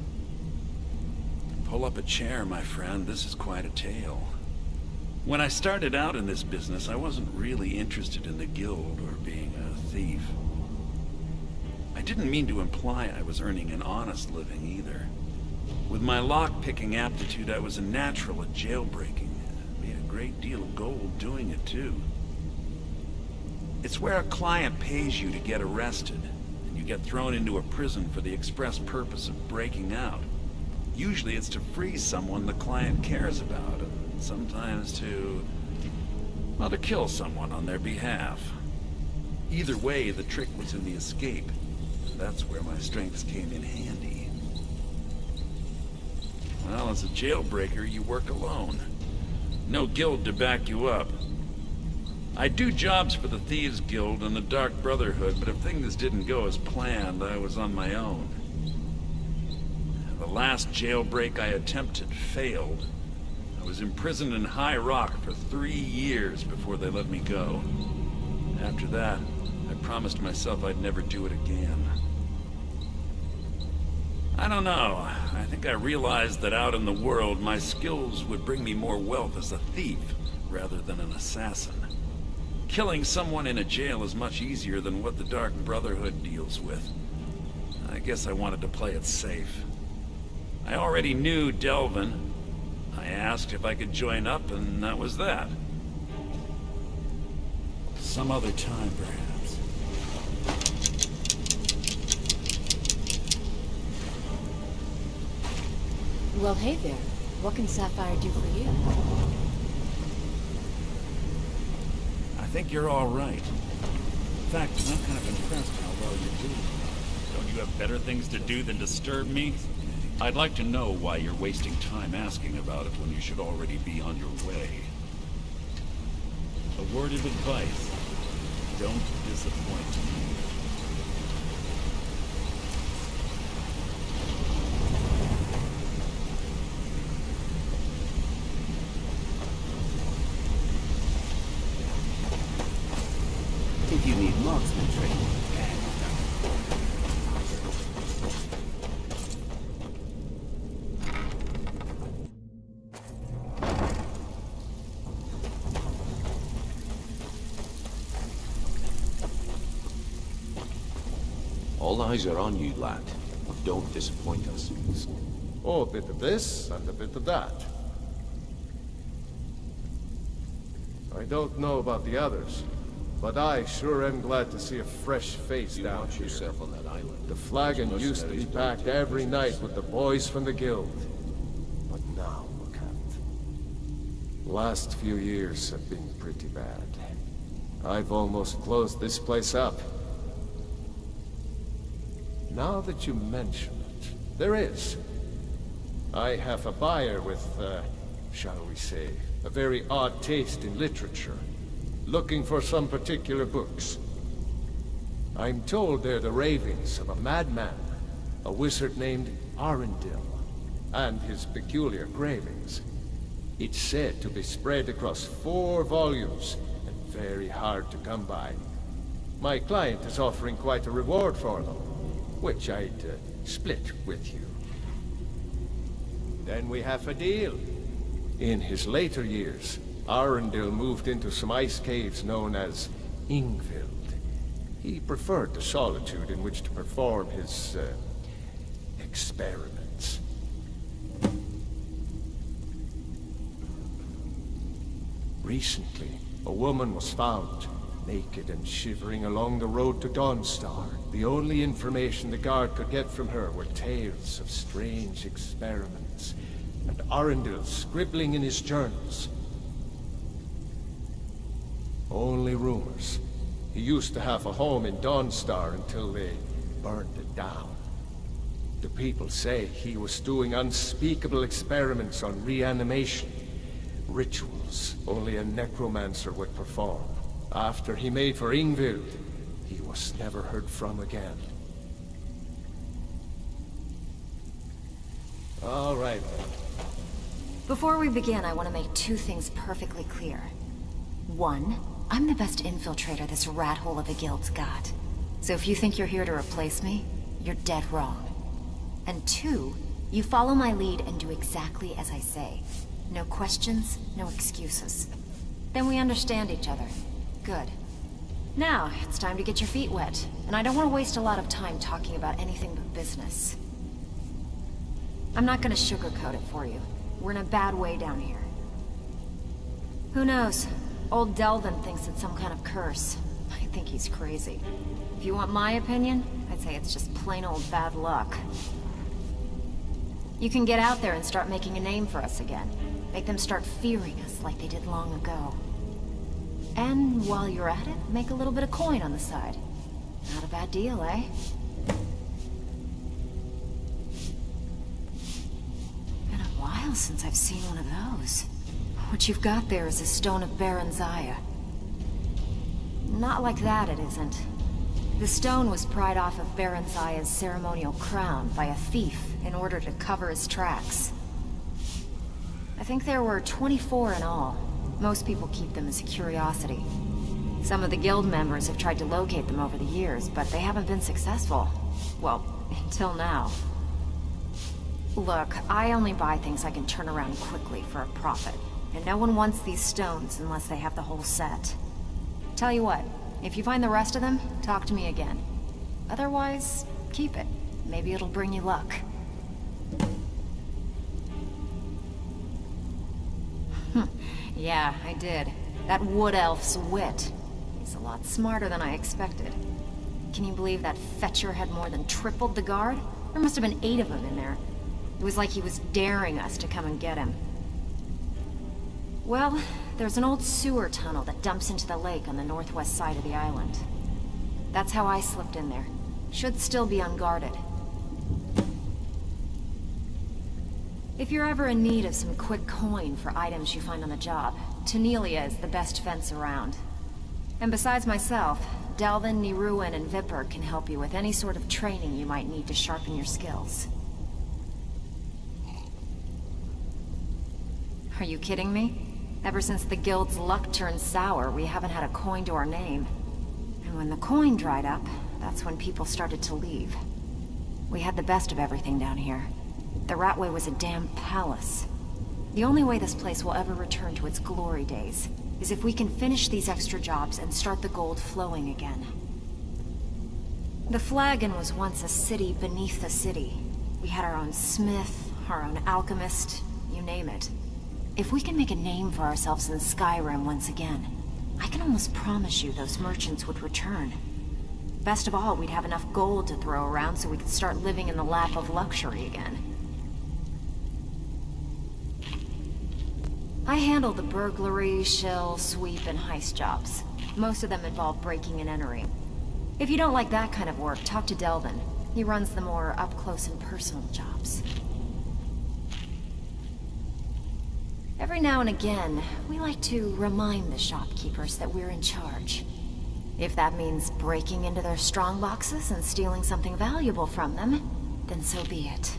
Pull up a chair, my friend. This is quite a tale. When I started out in this business, I wasn't really interested in the guild or being a thief. I didn't mean to imply I was earning an honest living either. With my lock-picking aptitude, I was a natural at jailbreaking. Made a great deal of gold doing it, too. It's where a client pays you to get arrested, and you get thrown into a prison for the express purpose of breaking out. Usually it's to free someone the client cares about, and sometimes to kill someone on their behalf. Either way, the trick was in the escape. That's where my strengths came in handy. Well, as a jailbreaker, you work alone. No guild to back you up. I do jobs for the Thieves Guild and the Dark Brotherhood, but if things didn't go as planned, I was on my own. The last jailbreak I attempted failed. I was imprisoned in High Rock for 3 years before they let me go. After that, I promised myself I'd never do it again. I don't know. I think I realized that out in the world, my skills would bring me more wealth as a thief, rather than an assassin. Killing someone in a jail is much easier than what the Dark Brotherhood deals with. I guess I wanted to play it safe. I already knew Delvin. I asked if I could join up, and that was that. Some other time, perhaps. Well, hey there. What can Sapphire do for you? I think you're all right. In fact, I'm kind of impressed how well you're doing. Don't you have better things to do than disturb me? I'd like to know why you're wasting time asking about it when you should already be on your way. A word of advice. Don't disappoint me. If you need marksman training, All eyes are on you, lad. Don't disappoint us. Oh, a bit of this and a bit of that. I don't know about the others, but I sure am glad to see a fresh face down here. Yourself on that island. The flagon used to be packed every night with the boys from the guild. But now, look at it. Last few years have been pretty bad. I've almost closed this place up. Now that you mention it, there is. I have a buyer with, shall we say, a very odd taste in literature, looking for some particular books. I'm told they're the ravings of a madman, a wizard named Arundel, and his peculiar cravings. It's said to be spread across 4 volumes, and very hard to come by. My client is offering quite a reward for them, which I'd split with you. Then we have a deal. In his later years, Arundel moved into some ice caves known as Ingvild. He preferred the solitude in which to perform his, experiments. Recently, a woman was found, naked and shivering along the road to Dawnstar. The only information the guard could get from her were tales of strange experiments, and Arundel scribbling in his journals. Only rumors. He used to have a home in Dawnstar until they burned it down. The people say he was doing unspeakable experiments on reanimation, rituals only a necromancer would perform. After he made for Ingvild, he was never heard from again. All right, then. Before we begin, I want to make 2 things perfectly clear. 1, I'm the best infiltrator this rat hole of a guild's got. So if you think you're here to replace me, you're dead wrong. And 2, you follow my lead and do exactly as I say. No questions, no excuses. Then we understand each other. Good. Now, it's time to get your feet wet, and I don't want to waste a lot of time talking about anything but business. I'm not gonna sugarcoat it for you. We're in a bad way down here. Who knows? Old Delvin thinks it's some kind of curse. I think he's crazy. If you want my opinion, I'd say it's just plain old bad luck. You can get out there and start making a name for us again. Make them start fearing us like they did long ago. And while you're at it, make a little bit of coin on the side. Not a bad deal, eh? Been a while since I've seen one of those. What you've got there is a stone of Baron Zaya. Not like that, it isn't. The stone was pried off of Baron Zaya's ceremonial crown by a thief in order to cover his tracks. I think there were 24 in all. Most people keep them as a curiosity. Some of the guild members have tried to locate them over the years, but they haven't been successful. Well, until now. Look, I only buy things I can turn around quickly for a profit. And no one wants these stones unless they have the whole set. Tell you what, if you find the rest of them, talk to me again. Otherwise, keep it. Maybe it'll bring you luck. Yeah, I did. That wood elf's wit. He's a lot smarter than I expected. Can you believe that fetcher had more than tripled the guard? There must have been 8 of them in there. It was like he was daring us to come and get him. Well, there's an old sewer tunnel that dumps into the lake on the northwest side of the island. That's how I slipped in there. Should still be unguarded. If you're ever in need of some quick coin for items you find on the job, Tanelia is the best fence around. And besides myself, Delvin, Niruin, and Vipper can help you with any sort of training you might need to sharpen your skills. Are you kidding me? Ever since the guild's luck turned sour, we haven't had a coin to our name. And when the coin dried up, that's when people started to leave. We had the best of everything down here. The Ratway was a damn palace. The only way this place will ever return to its glory days is if we can finish these extra jobs and start the gold flowing again. The Flagon was once a city beneath the city. We had our own smith, our own alchemist, you name it. If we can make a name for ourselves in Skyrim once again, I can almost promise you those merchants would return. Best of all, we'd have enough gold to throw around so we could start living in the lap of luxury again. I handle the burglary, shell, sweep, and heist jobs. Most of them involve breaking and entering. If you don't like that kind of work, talk to Delvin. He runs the more up-close and personal jobs. Every now and again, we like to remind the shopkeepers that we're in charge. If that means breaking into their strong boxes and stealing something valuable from them, then so be it.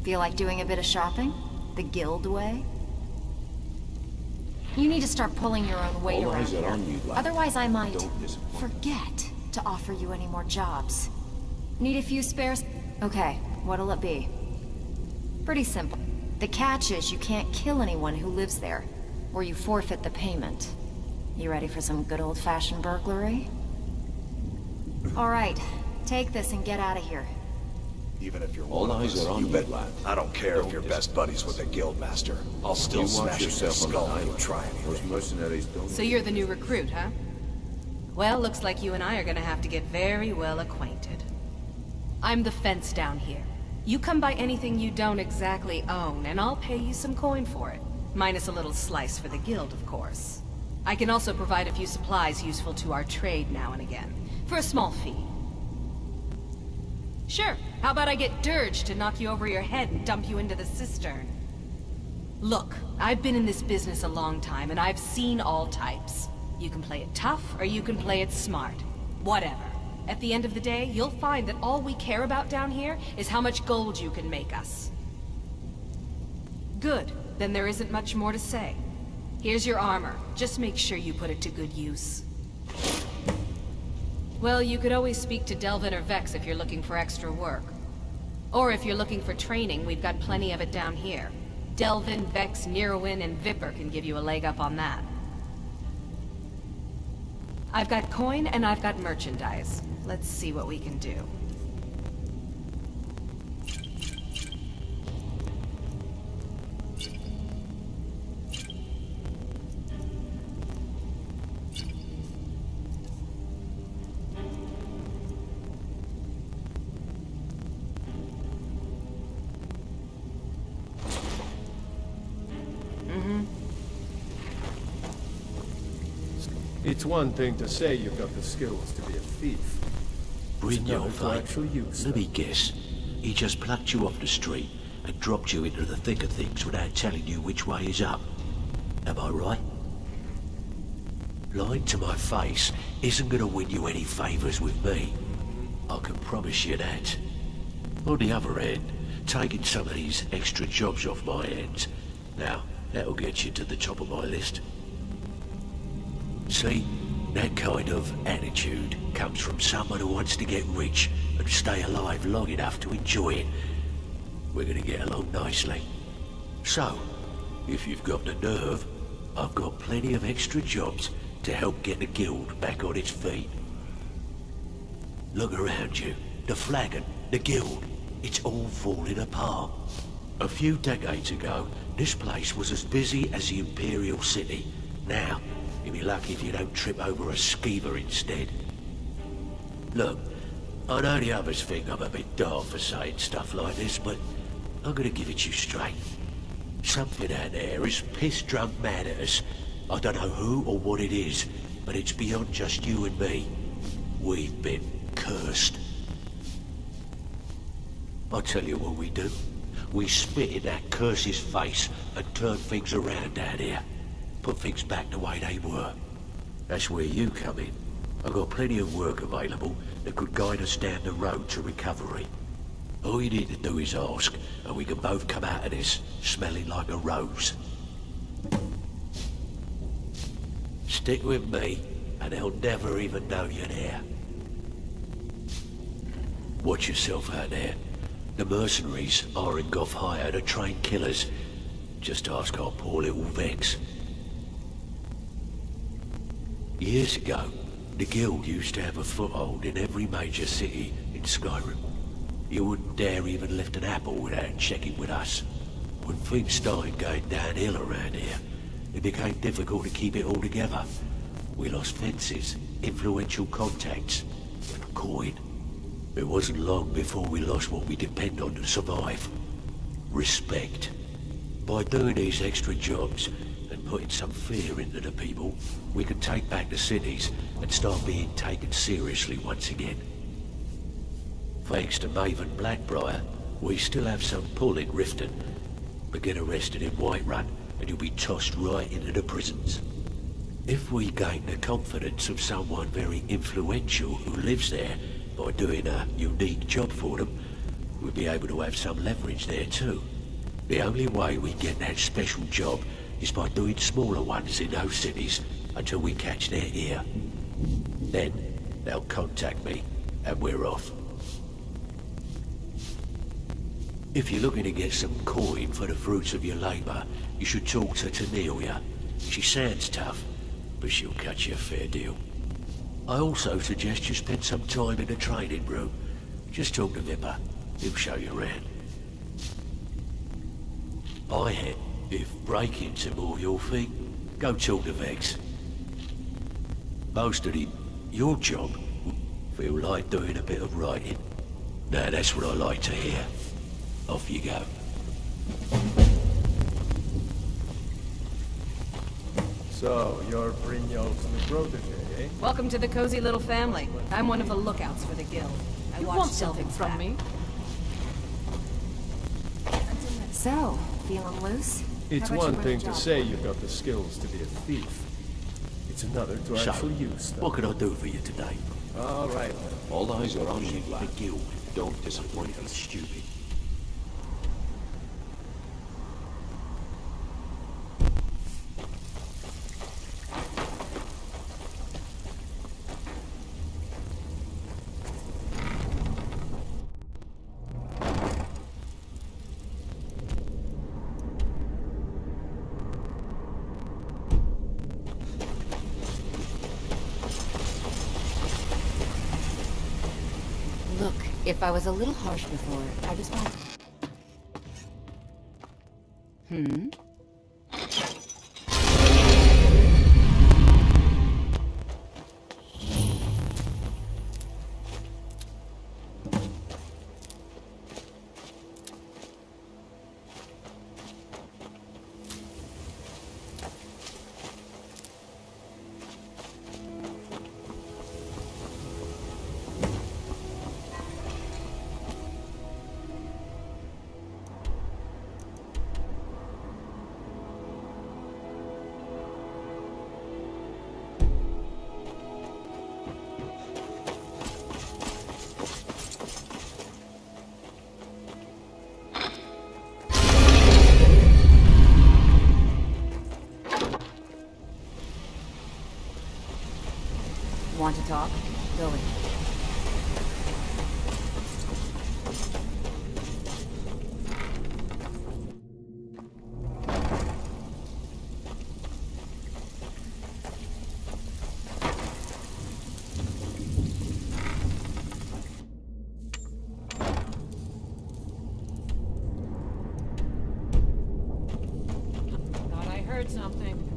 Feel like doing a bit of shopping? The guild way? You need to start pulling your own weight around here. Otherwise I might forget to offer you any more jobs. Need a few spares? Okay, what'll it be? Pretty simple. The catch is you can't kill anyone who lives there, or you forfeit the payment. You ready for some good old-fashioned burglary? All right, take this and get out of here. Even if you're one of us, you bet. I don't care if you're best buddies with the guildmaster. I'll still smash your skull if you try anything. So you're the new recruit, huh? Well, looks like you and I are gonna have to get very well acquainted. I'm the fence down here. You come by anything you don't exactly own, and I'll pay you some coin for it. Minus a little slice for the guild, of course. I can also provide a few supplies useful to our trade now and again, for a small fee. Sure, how about I get Dirge to knock you over your head and dump you into the cistern? Look, I've been in this business a long time, and I've seen all types. You can play it tough, or you can play it smart. Whatever. At the end of the day, you'll find that all we care about down here is how much gold you can make us. Good. Then there isn't much more to say. Here's your armor. Just make sure you put it to good use. Well, you could always speak to Delvin or Vex if you're looking for extra work. Or if you're looking for training, we've got plenty of it down here. Delvin, Vex, Neruin, and Viper can give you a leg up on that. I've got coin and I've got merchandise. Let's see what we can do. It's one thing to say you've got the skills to be a thief. Brynjolf, let me guess. He just plucked you off the street and dropped you into the thick of things without telling you which way is up. Am I right? Lying to my face isn't going to win you any favours with me. I can promise you that. On the other hand, taking some of these extra jobs off my hands, now, that'll get you to the top of my list. See, that kind of attitude comes from someone who wants to get rich and stay alive long enough to enjoy it. We're gonna get along nicely. So, if you've got the nerve, I've got plenty of extra jobs to help get the guild back on its feet. Look around you. The flagon, the guild, it's all falling apart. A few decades ago, this place was as busy as the Imperial City. Now, you'll be lucky if you don't trip over a skeever instead. Look, I know the others think I'm a bit daft for saying stuff like this, but I'm gonna give it to you straight. Something out there is piss-drunk mad at us. I don't know who or what it is, but it's beyond just you and me. We've been cursed. I'll tell you what we do. We spit in that curse's face and turn things around down here. Put things back the way they were. That's where you come in. I've got plenty of work available that could guide us down the road to recovery. All you need to do is ask, and we can both come out of this smelling like a rose. Stick with me, and they'll never even know you're there. Watch yourself out there. The mercenaries aren't off hire to train killers. Just ask our poor little Vex. Years ago, the guild used to have a foothold in every major city in Skyrim. You wouldn't dare even lift an apple without checking with us. When things started going downhill around here, it became difficult to keep it all together. We lost fences, influential contacts, and coin. It wasn't long before we lost what we depend on to survive. Respect. By doing these extra jobs, putting some fear into the people, we can take back the cities and start being taken seriously once again. Thanks to Maven Blackbriar, we still have some pull in Riften, but get arrested in Whiterun and you'll be tossed right into the prisons. If we gain the confidence of someone very influential who lives there by doing a unique job for them, we'll be able to have some leverage there too. The only way we get that special job is by doing smaller ones in those cities until we catch their ear. Then they'll contact me and we're off. If you're looking to get some coin for the fruits of your labor, you should talk to Tanelia. She sounds tough, but she'll cut you a fair deal. I also suggest you spend some time in the training room. Just talk to Vipper. He'll show you around. If break-ins are more your thing, go talk to Vex. Most of your job will feel like doing a bit of writing. Now that's what I like to hear. Off you go. So, you're Brynjolf's new protege, eh? Welcome to the cozy little family. I'm one of the lookouts for the guild. You want something from me? So, feeling loose? It's one thing to say you've got the skills to be a thief. It's another to actually use them. What can I do for you today? All right. All eyes are on you, lad. The guild. Don't disappoint us. Stupid. Look, if I was a little harsh before, I just want... Want to talk? Go in. Thought I heard something.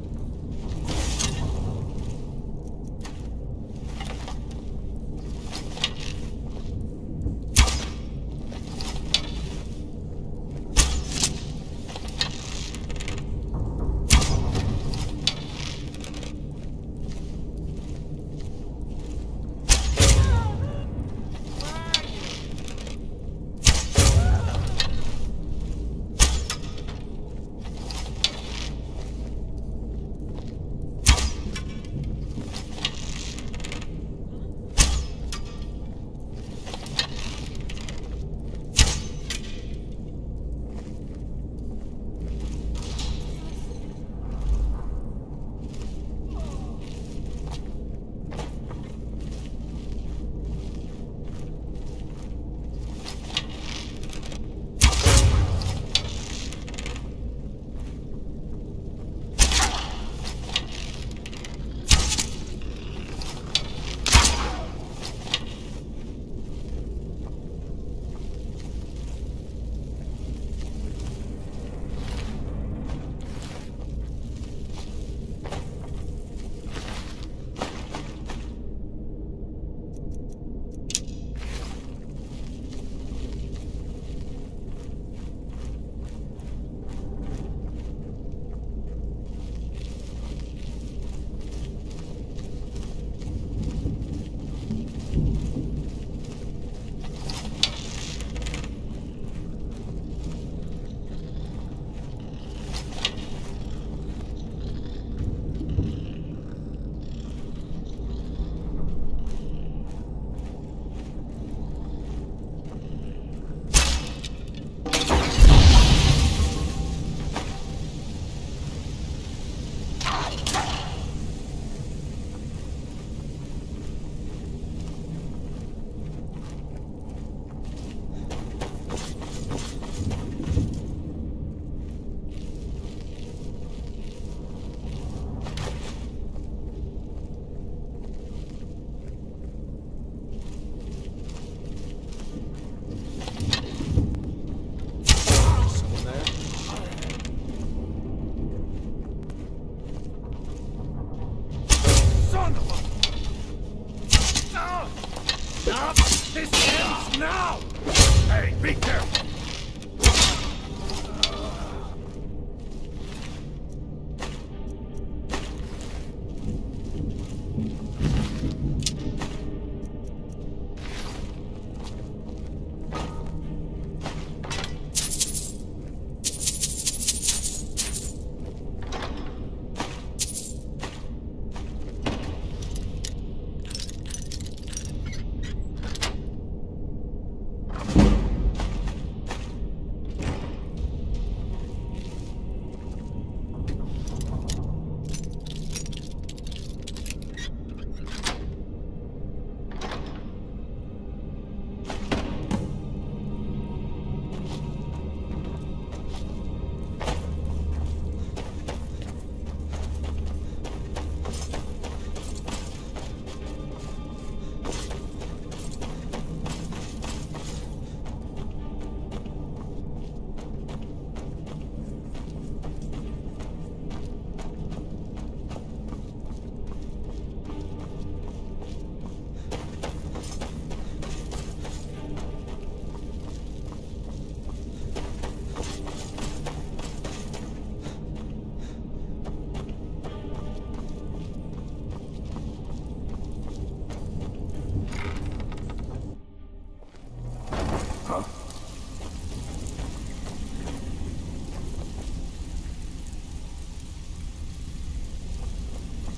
Son of a... Stop! This ends now! Hey, be careful!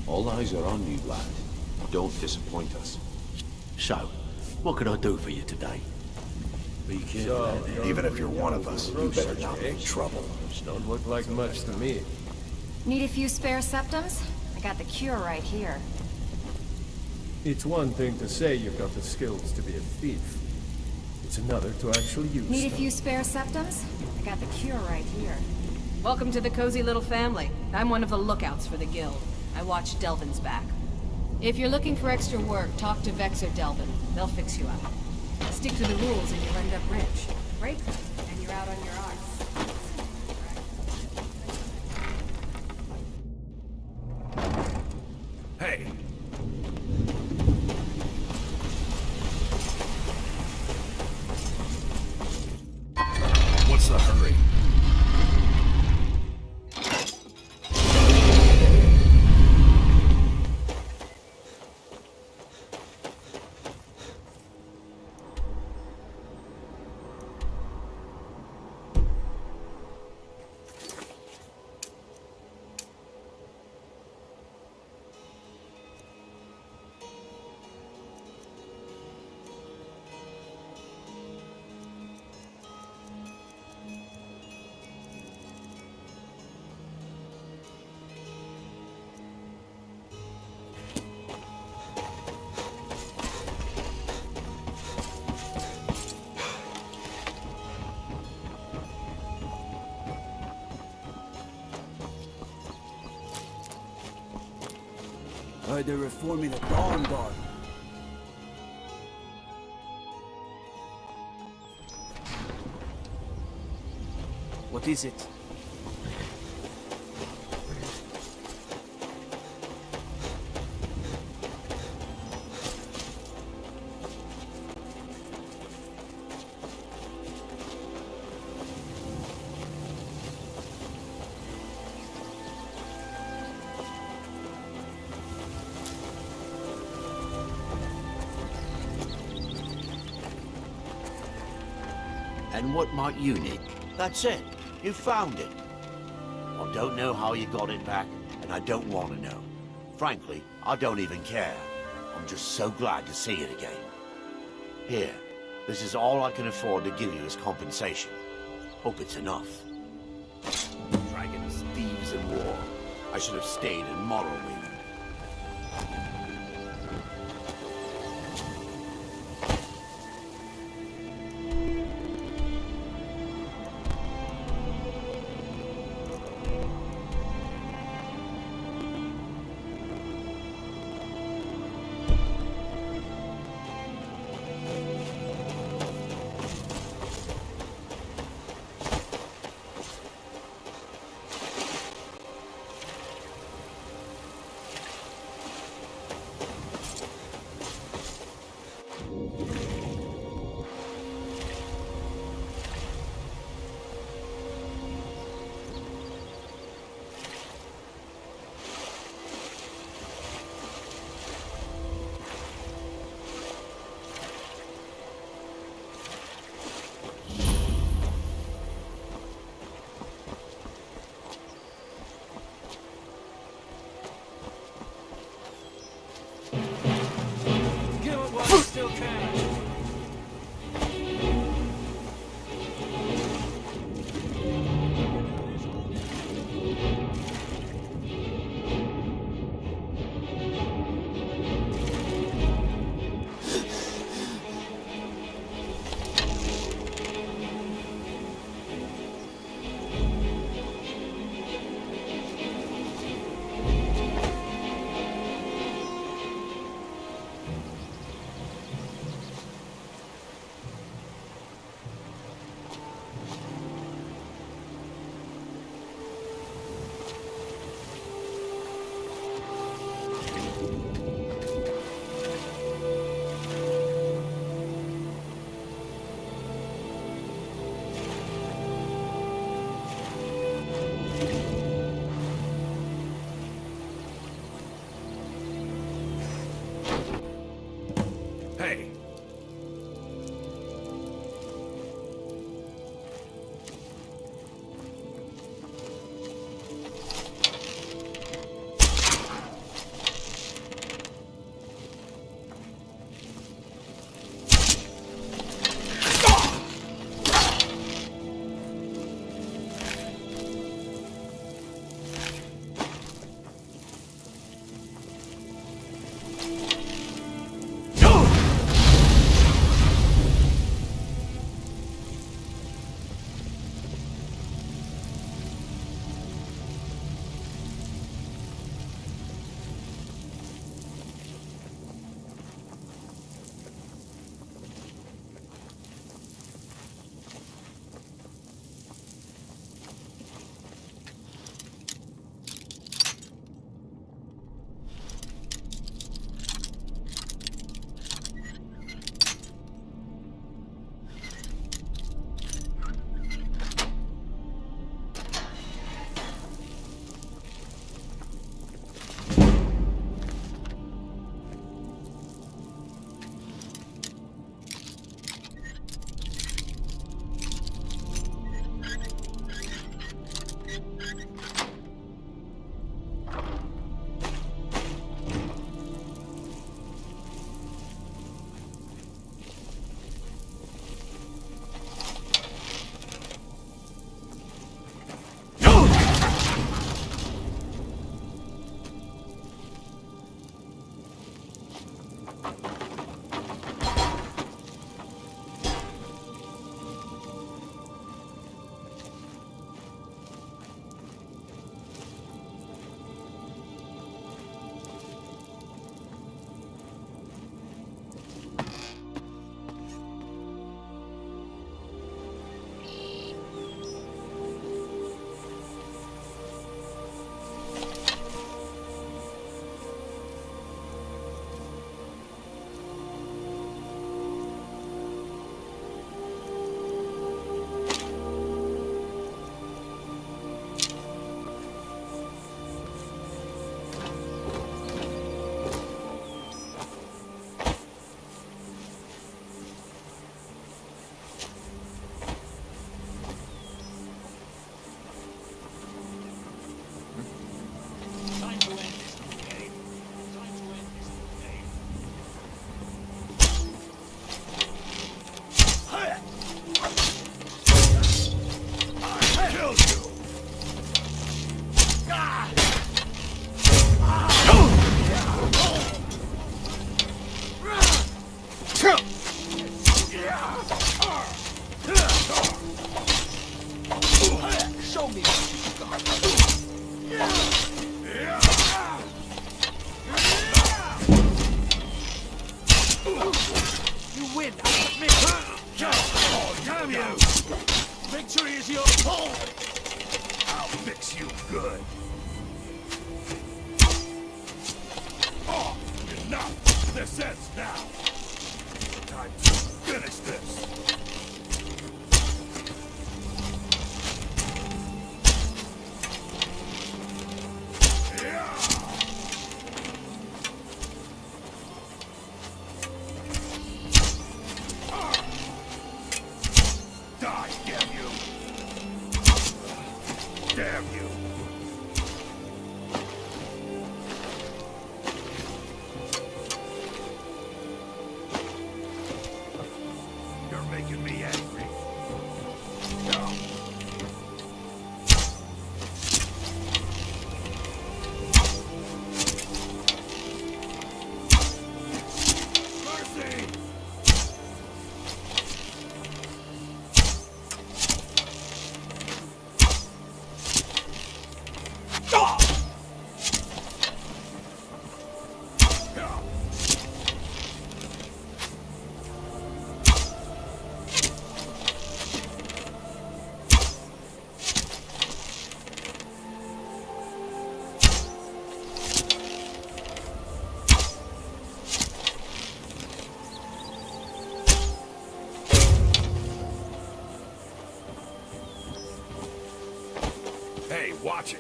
All eyes are on you, lad. Don't disappoint us. So, what can I do for you today? Be careful. Even if you're one of us, you better not be in trouble. Don't look like much to me. Need a few spare septums? I got the cure right here. It's one thing to say you've got the skills to be a thief. It's another to actually use Need a them. few spare septums? I got the cure right here. Welcome to the cozy little family. I'm one of the lookouts for the guild. I watch Delvin's back. If you're looking for extra work, talk to Vex or Delvin. They'll fix you up. Stick to the rules and you'll end up rich. Break them, and you're out on your arse. Hey! What's the hurry? Heard they're reforming the Dawn Guard. What is it? And what might you need? That's it. You found it. I don't know how you got it back, and I don't want to know. Frankly, I don't even care. I'm just so glad to see it again. Here, this is all I can afford to give you as compensation. Hope it's enough. Dragons, thieves, and war. I should have stayed in Morrowind. Enough! This ends now! Time to finish this! Die, damn you! Damn you! You're making me angry. No. Mercy! Hey, watch it.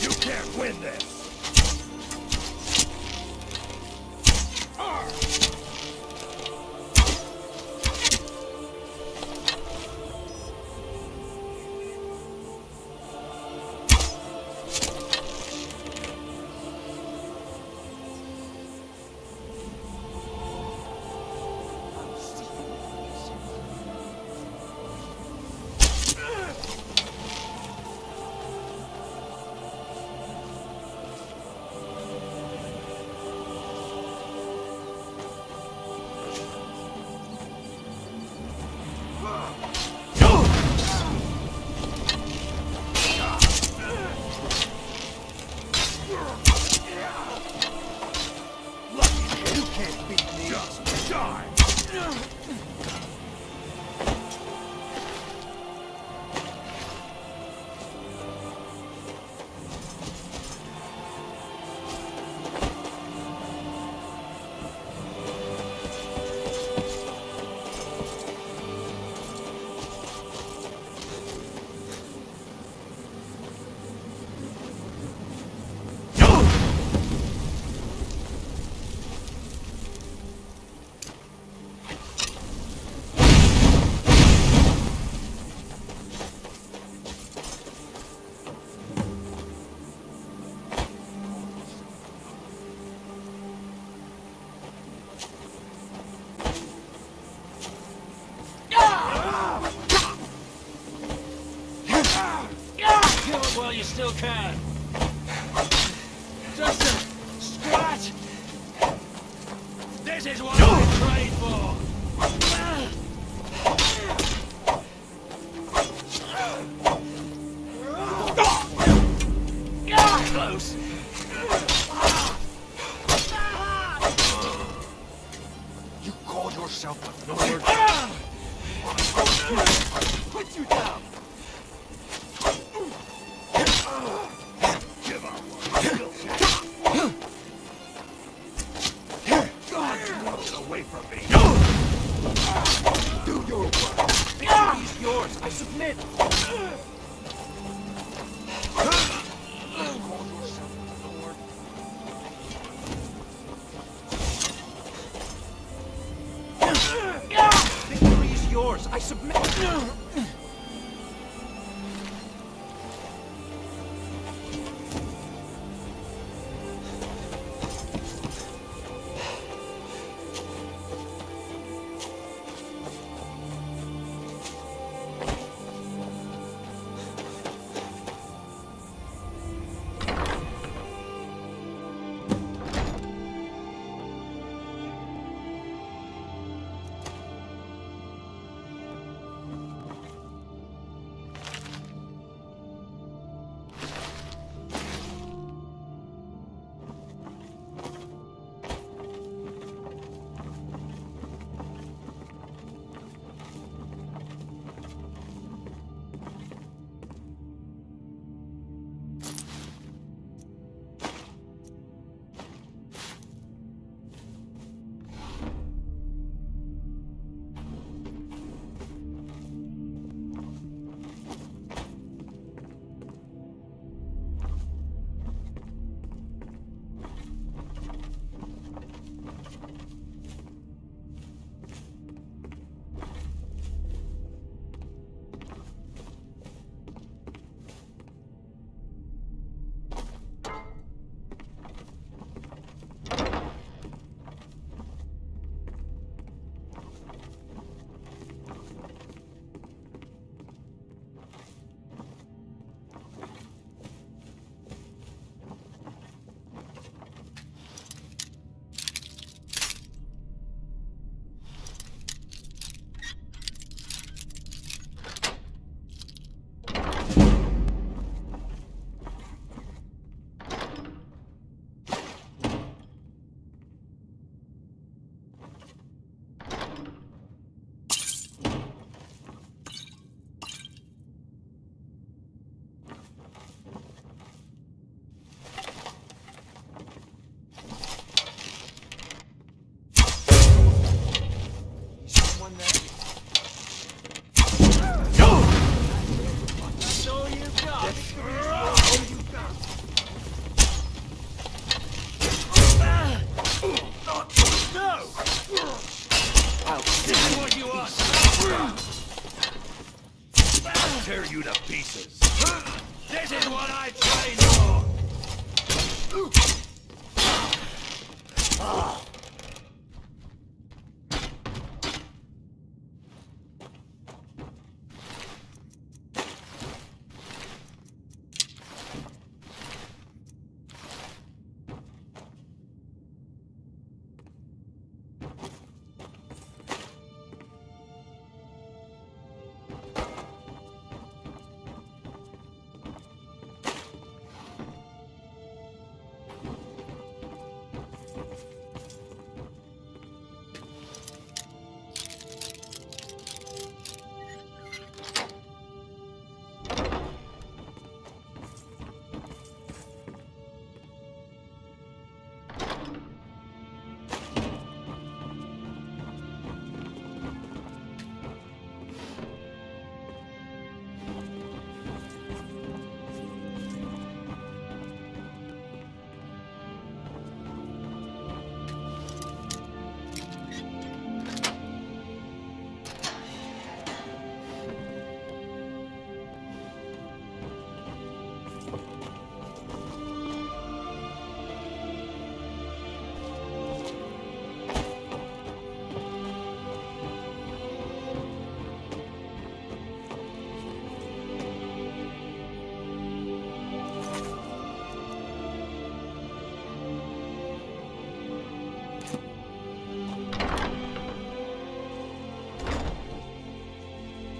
You can't win this. Kill it while you still can. Just a scratch. This is what I trade for. Close. You call yourself a Nord? Put you down! Give up. Get away from me! Do your work! He's yours! I submit! Call yourself a Nord? Victory is yours! I submit!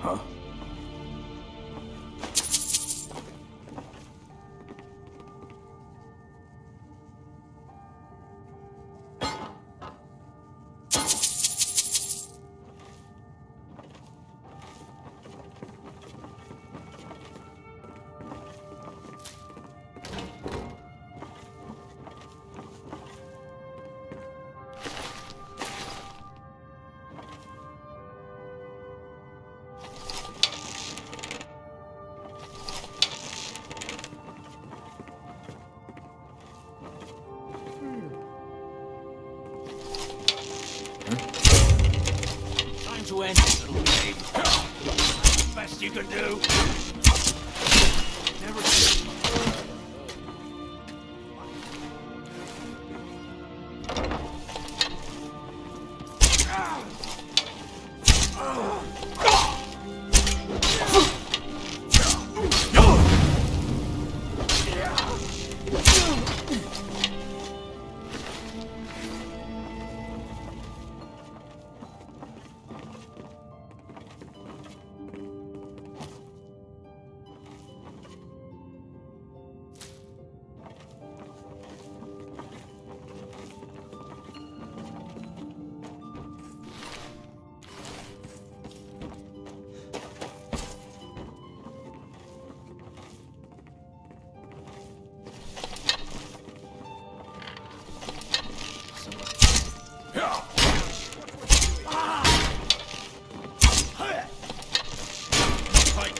Huh? Time to end this little game. Best you can do. Never.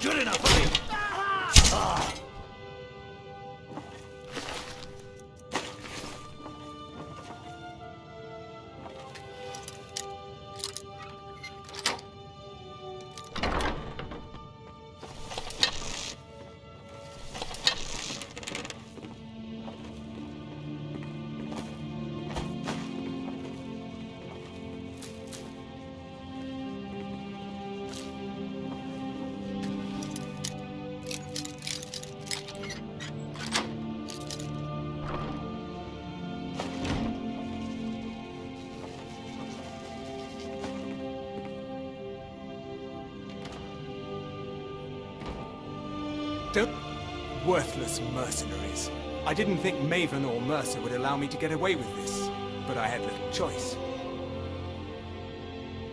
Good enough, buddy. Worthless mercenaries. I didn't think Maven or Mercer would allow me to get away with this, but I had little choice.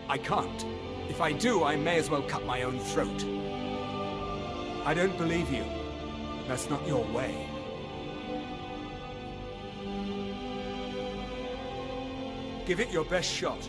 I can't. If I do, I may as well cut my own throat. I don't believe you. That's not your way. Give it your best shot.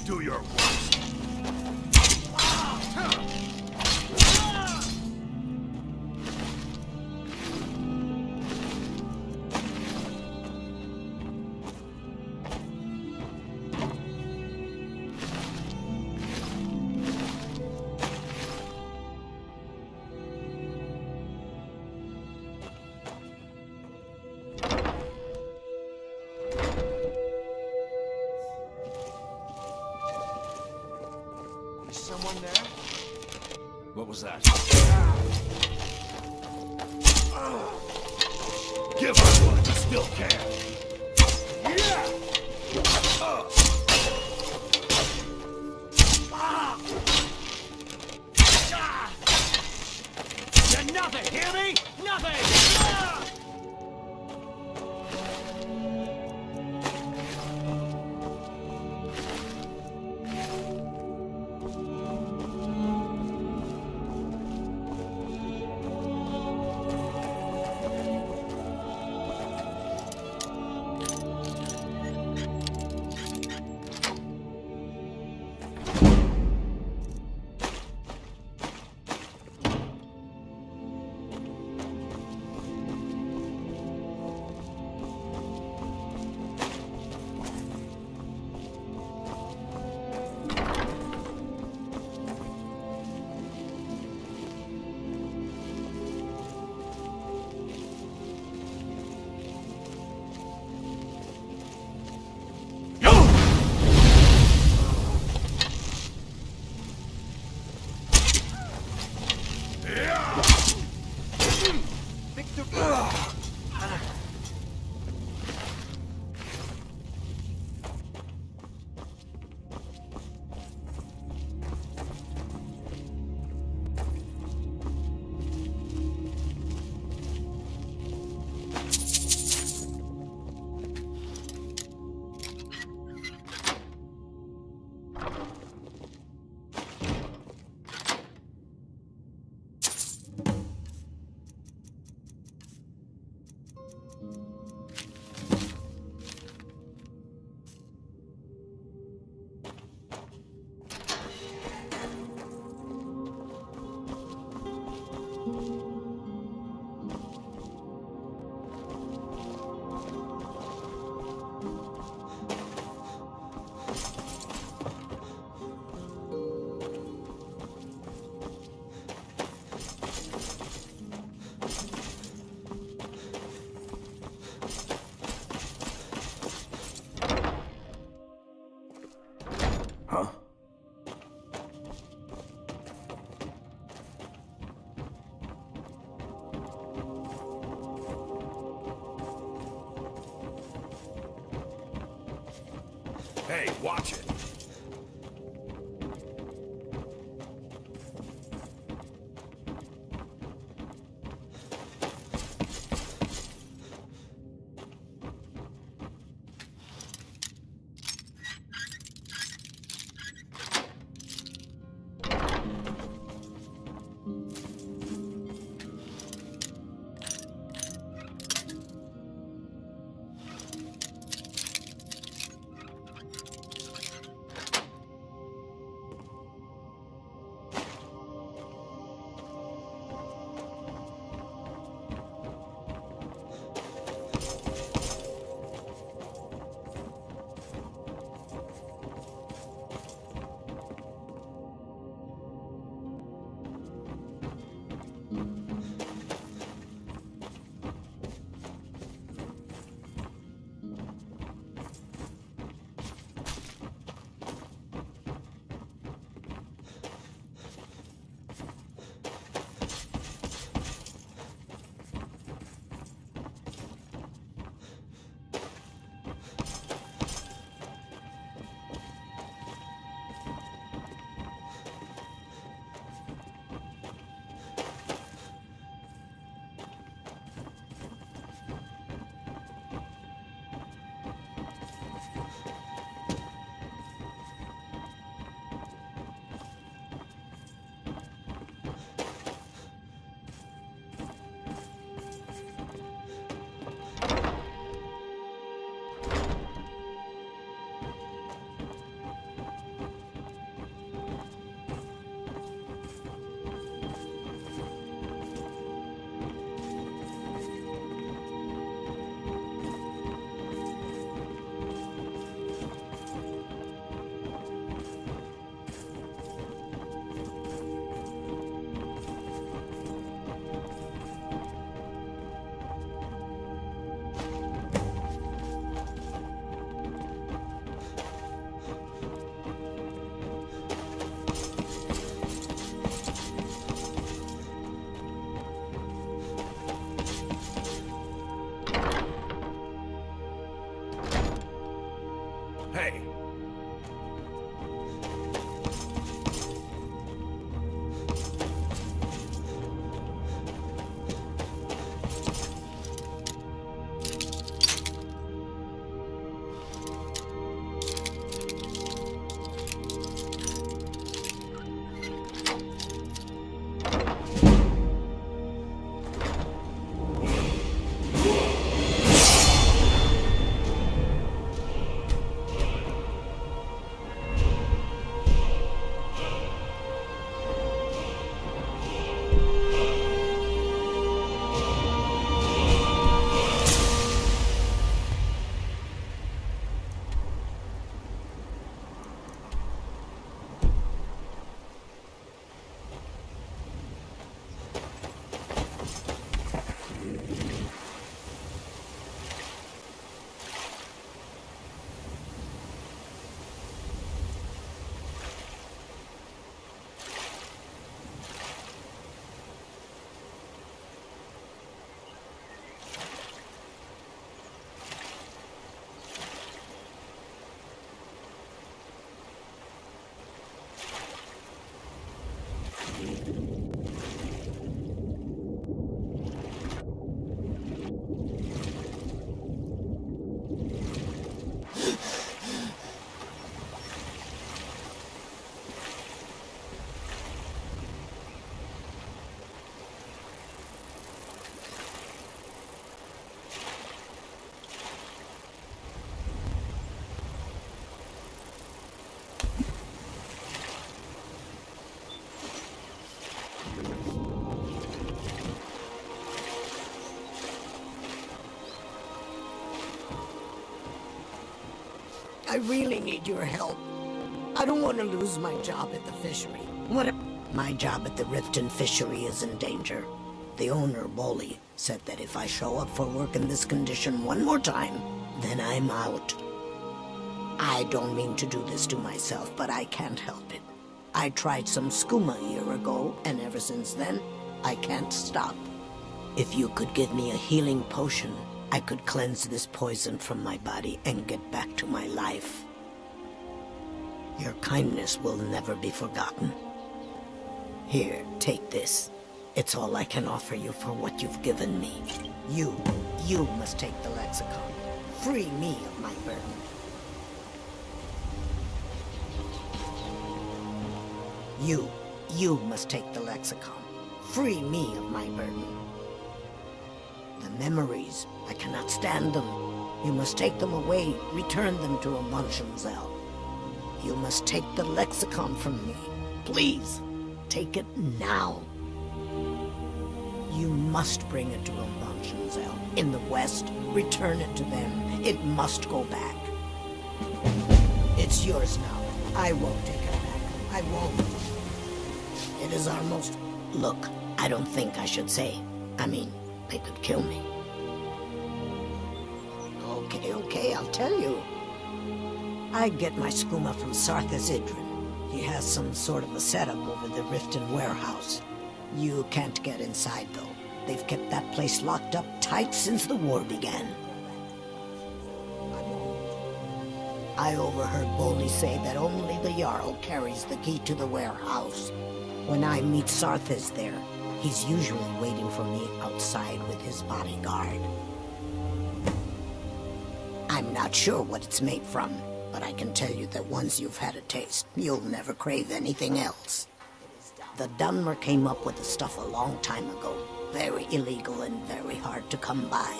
Do your worst. What was that? Give us one, you still can. Yeah! You're nothing, hear me? Nothing! Huh? Hey, watch it. Hey! I really need your help. I don't want to lose my job at the fishery. My job at the Riften fishery is in danger. The owner, Bolly, said that if I show up for work in this condition one more time, then I'm out. I don't mean to do this to myself, but I can't help it. I tried some skooma a year ago, and ever since then, I can't stop. If you could give me a healing potion, I could cleanse this poison from my body and get back to my life. Your kindness will never be forgotten. Here, take this. It's all I can offer you for what you've given me. You must take the lexicon. Free me of my burden. You must take the lexicon. Free me of my burden. The memories, I cannot stand them. You must take them away, return them to Amunshunzel. You must take the lexicon from me. Please, take it now. You must bring it to Amunshunzel. In the west, return it to them. It must go back. It's yours now. I won't take it back. I won't. It is our most... Look, I don't think I should say. I mean, they could kill me. Okay, I'll tell you. I get my skooma from Sarthas Idrin. He has some sort of a setup over the Riften warehouse. You can't get inside, though. They've kept that place locked up tight since the war began. I overheard Bolly say that only the Jarl carries the key to the warehouse. When I meet Sarthas there, he's usually waiting for me outside with his bodyguard. I'm not sure what it's made from, but I can tell you that once you've had a taste, you'll never crave anything else. The Dunmer came up with the stuff a long time ago. Very illegal and very hard to come by.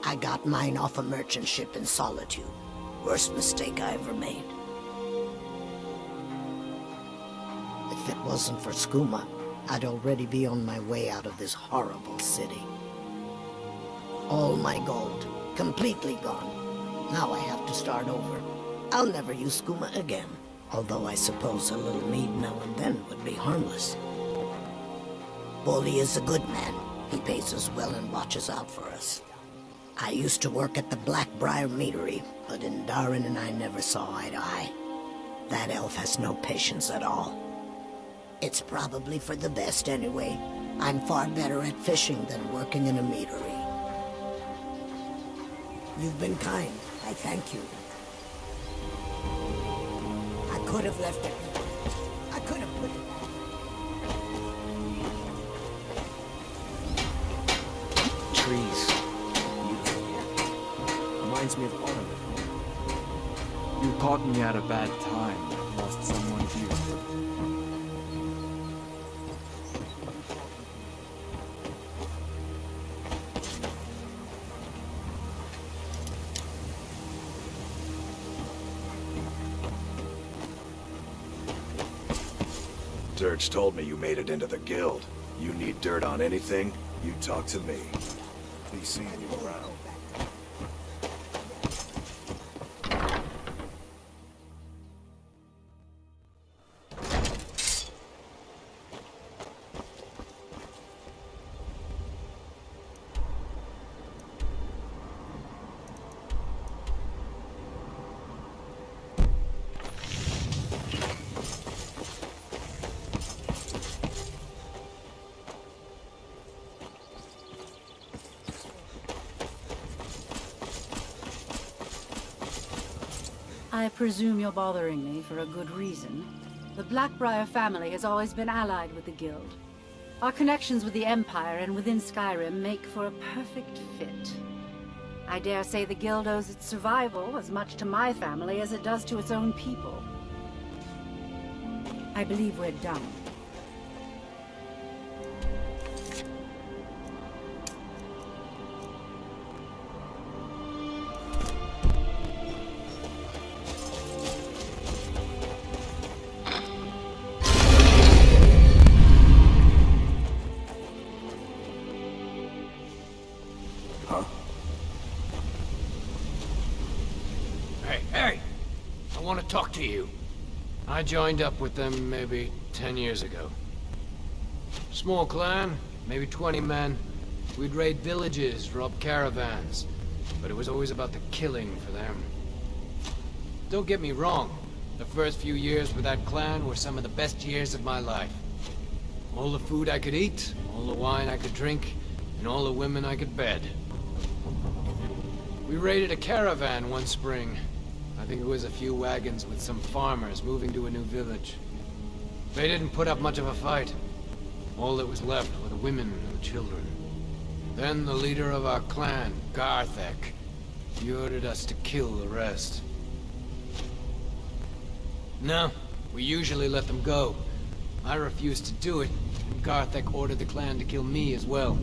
I got mine off a merchant ship in Solitude. Worst mistake I ever made. If it wasn't for skooma, I'd already be on my way out of this horrible city. All my gold, completely gone. Now I have to start over. I'll never use skooma again, although I suppose a little mead now and then would be harmless. Bolly is a good man. He pays us well and watches out for us. I used to work at the Blackbriar Meadery, but in Darren and I never saw eye to eye. That elf has no patience at all. It's probably for the best anyway. I'm far better at fishing than working in a meadery. You've been kind. I thank you. could have left it. I could have put it back. Trees. Beautiful here. Reminds me of autumn. You caught me at a bad time. Lost someone dear. Dirge told me you made it into the guild. You need dirt on anything, you talk to me. Be seeing you around. I presume you're bothering me for a good reason. The Blackbriar family has always been allied with the Guild. Our connections with the Empire and within Skyrim make for a perfect fit. I dare say the Guild owes its survival as much to my family as it does to its own people. I believe we're done. Talk to you. I joined up with them maybe 10 years ago. Small clan, maybe 20 men. We'd raid villages, rob caravans, but it was always about the killing for them. Don't get me wrong, the first few years with that clan were some of the best years of my life. All the food I could eat, all the wine I could drink, and all the women I could bed. We raided a caravan one spring. I think it was a few wagons with some farmers moving to a new village. They didn't put up much of a fight. All that was left were the women and the children. Then the leader of our clan, Garthek, he ordered us to kill the rest. No, we usually let them go. I refused to do it, and Garthek ordered the clan to kill me as well.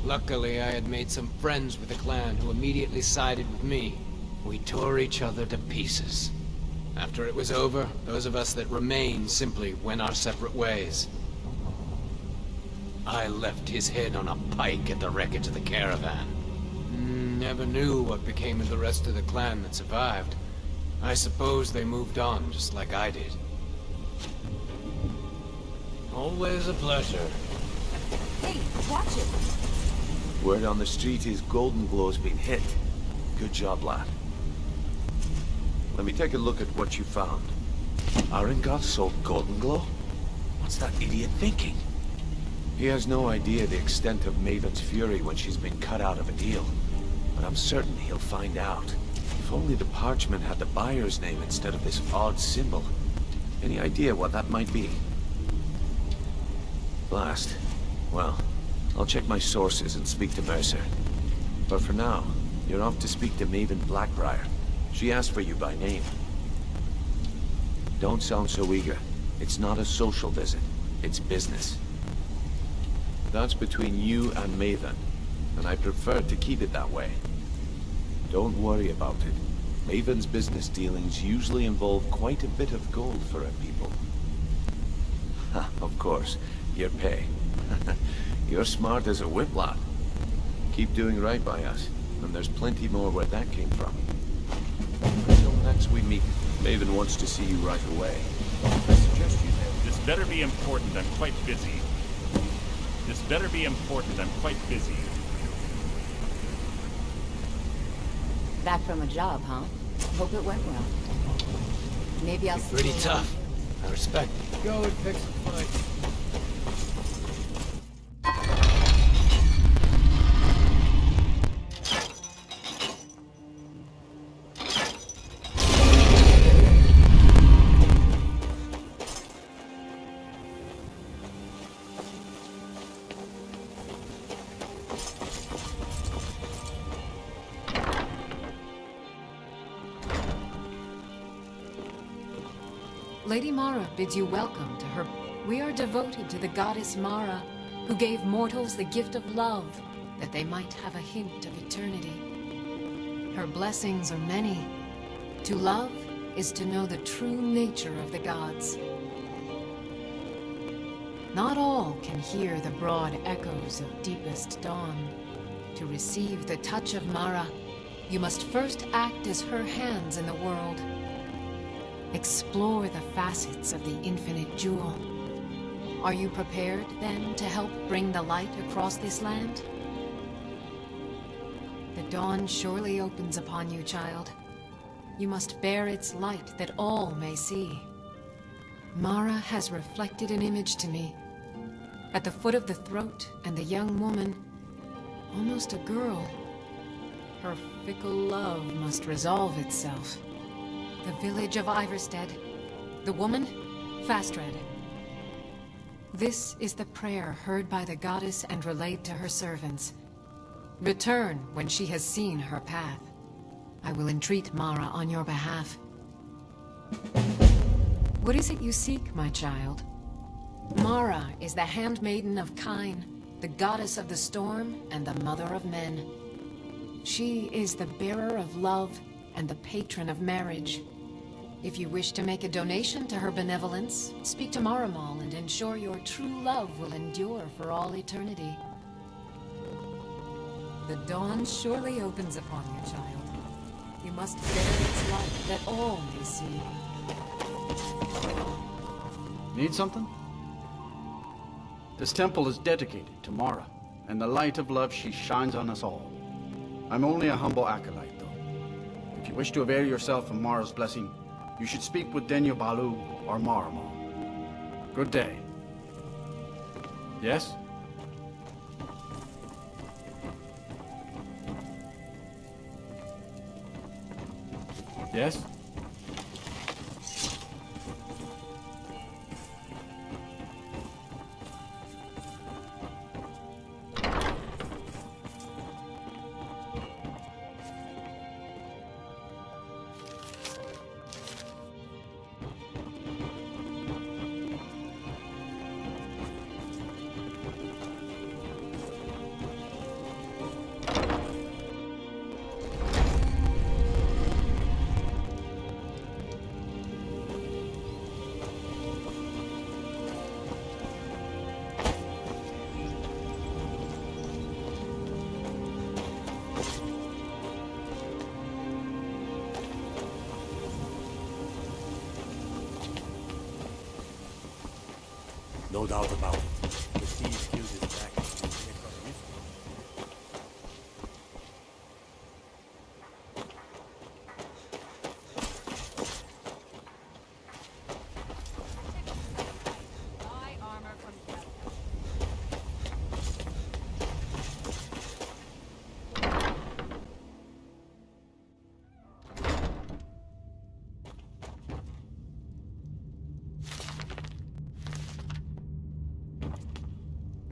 Luckily, I had made some friends with the clan who immediately sided with me. We tore each other to pieces. After it was over, those of us that remained simply went our separate ways. I left his head on a pike at the wreckage of the caravan. Never knew what became of the rest of the clan that survived. I suppose they moved on, just like I did. Always a pleasure. Hey, watch it! Word on the street is Golden Glow's been hit. Good job, lad. Let me take a look at what you found. Arengar sold Golden Glow? What's that idiot thinking? He has no idea the extent of Maven's fury when she's been cut out of a deal. But I'm certain he'll find out. If only the parchment had the buyer's name instead of this odd symbol. Any idea what that might be? Blast. Well, I'll check my sources and speak to Mercer. But for now, you're off to speak to Maven Blackbriar. She asked for you by name. Don't sound so eager. It's not a social visit. It's business. That's between you and Maven, and I prefer to keep it that way. Don't worry about it. Maven's business dealings usually involve quite a bit of gold for her people. Ha, of course, your pay. You're smart as a whip, lad. Keep doing right by us, and there's plenty more where that came from. Until next we meet, Maven wants to see you right away. I suggest you do. This better be important, I'm quite busy. This better be important, I'm quite busy. Back from a job, huh? Hope it went well. Maybe I'll see Pretty you tough. I respect it. Go and pick some fight. Lady Mara bids you welcome to her. We are devoted to the goddess Mara, who gave mortals the gift of love, that they might have a hint of eternity. Her blessings are many. To love is to know the true nature of the gods. Not all can hear the broad echoes of deepest dawn. To receive the touch of Mara, you must first act as her hands in the world. Explore the facets of the infinite jewel. Are you prepared, then, to help bring the light across this land? The dawn surely opens upon you, child. You must bear its light that all may see. Mara has reflected an image to me. At the foot of the throat, and the young woman, almost a girl. Her fickle love must resolve itself. The village of Iverstead. The woman, Fastred. This is the prayer heard by the goddess and relayed to her servants. Return when she has seen her path. I will entreat Mara on your behalf. What is it you seek, my child? Mara is the handmaiden of Kine, the goddess of the storm and the mother of men. She is the bearer of love and the patron of marriage. If you wish to make a donation to her benevolence, speak to Maramal and ensure your true love will endure for all eternity. The dawn surely opens upon you, child. You must bear its light that all may see. Need something? This temple is dedicated to Mara, and the light of love she shines on us all. I'm only a humble acolyte, though. If you wish to avail yourself of Mara's blessing, you should speak with Denyo Balu or Maramal. Good day. Yes? Yes? No doubt about it. The thief killed his back.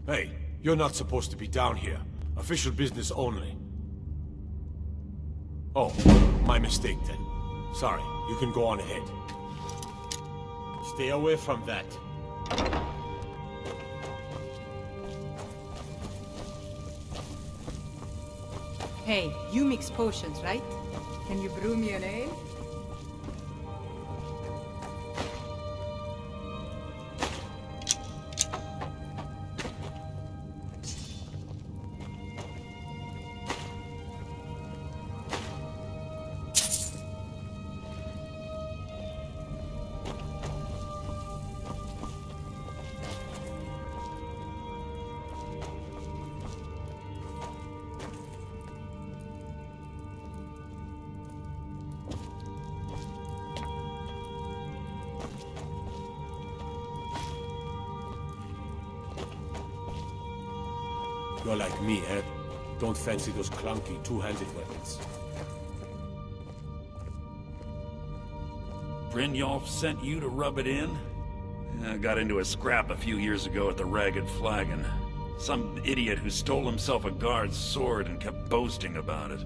Hey, you're not supposed to be down here. Official business only. Oh, my mistake then. Sorry, you can go on ahead. Stay away from that. Hey, you mix potions, right? Can you brew me an ale? You're like me, eh? Don't fancy those clunky two-handed weapons. Brynjolf sent you to rub it in? I got into a scrap a few years ago at the Ragged Flagon. Some idiot who stole himself a guard's sword and kept boasting about it.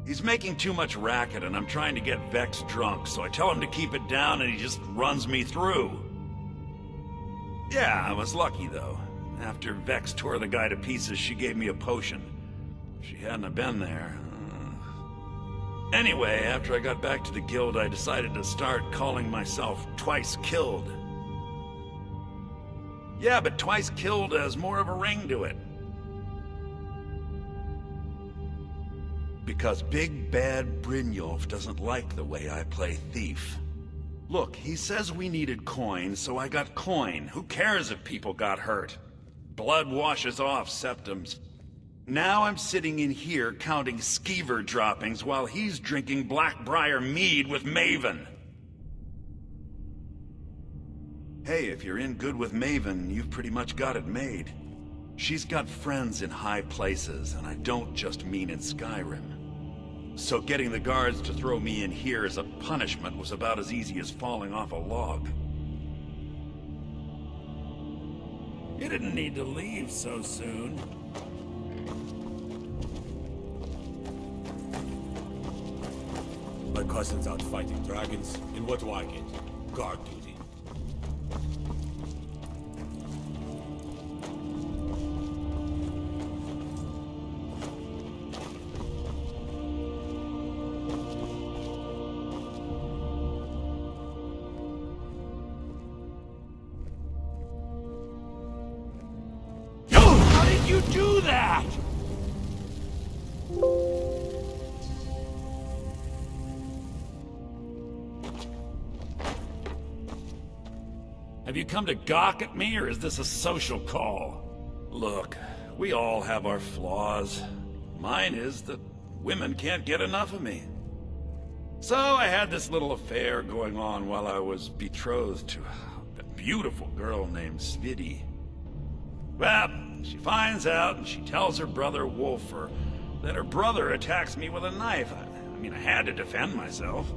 He's making too much racket, and I'm trying to get Vex drunk, so I tell him to keep it down, and he just runs me through. Yeah, I was lucky, though. After Vex tore the guy to pieces, she gave me a potion. If she hadn't have been there... Anyway, after I got back to the guild, I decided to start calling myself Twice Killed. Yeah, but Twice Killed has more of a ring to it. Because Big Bad Brynjolf doesn't like the way I play thief. Look, he says we needed coin, so I got coin. Who cares if people got hurt? Blood washes off septums. Now I'm sitting in here counting skeever droppings while he's drinking Blackbriar mead with Maven. Hey, if you're in good with Maven, you've pretty much got it made. She's got friends in high places, and I don't just mean in Skyrim. So getting the guards to throw me in here as a punishment was about as easy as falling off a log. You didn't need to leave so soon. My cousin's out fighting dragons, and what do I get? Guard duty. How did you do that? Have you come to gawk at me, or is this a social call? Look, we all have our flaws. Mine is that women can't get enough of me. So I had this little affair going on while I was betrothed to a beautiful girl named Svidi. Well, she finds out and she tells her brother Wolfer that her brother attacks me with a knife. I mean, I had to defend myself.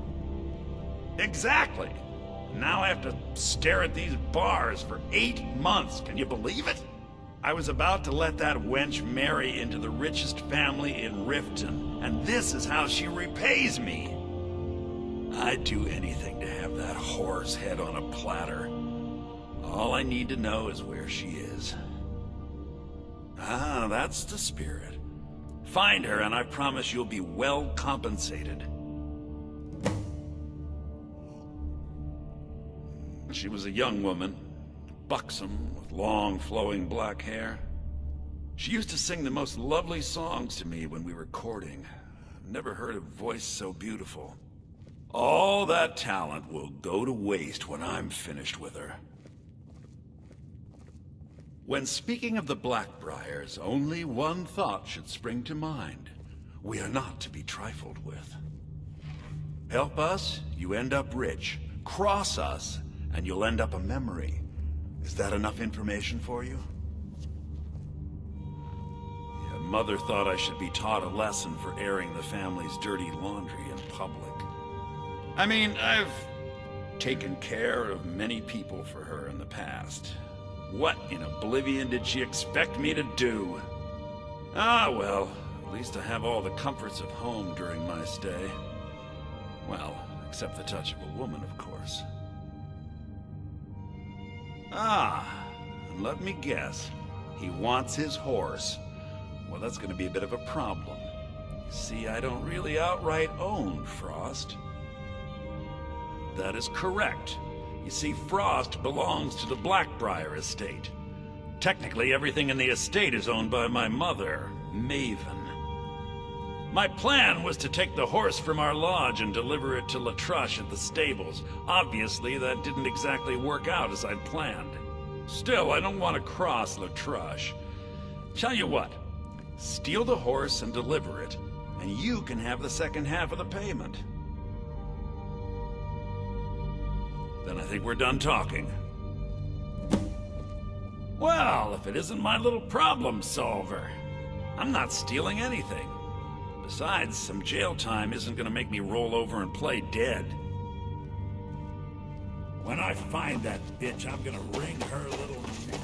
Exactly. Now I have to stare at these bars for 8 months. Can you believe it? I was about to let that wench marry into the richest family in Riften, and this is how she repays me. I'd do anything to have that whore's head on a platter. All I need to know is where she is. Ah, that's the spirit. Find her, and I promise you'll be well compensated. She was a young woman, buxom, with long, flowing black hair. She used to sing the most lovely songs to me when we were courting. I've never heard a voice so beautiful. All that talent will go to waste when I'm finished with her. When speaking of the Blackbriars, only one thought should spring to mind. We are not to be trifled with. Help us, you end up rich. Cross us, and you'll end up a memory. Is that enough information for you? Yeah, Mother thought I should be taught a lesson for airing the family's dirty laundry in public. I mean, I've taken care of many people for her in the past. What in oblivion did she expect me to do? Ah, well, at least I have all the comforts of home during my stay. Well, except the touch of a woman, of course. Ah, and let me guess. He wants his horse. Well, that's going to be a bit of a problem. You see, I don't really outright own Frost. That is correct. You see, Frost belongs to the Blackbriar estate. Technically, everything in the estate is owned by my mother, Maven. My plan was to take the horse from our lodge and deliver it to Latrush at the stables. Obviously, that didn't exactly work out as I'd planned. Still, I don't want to cross Latrush. Tell you what, steal the horse and deliver it, and you can have the second half of the payment. Then I think we're done talking. Well, if it isn't my little problem solver. I'm not stealing anything. Besides, some jail time isn't gonna make me roll over and play dead. When I find that bitch, I'm gonna wring her little neck.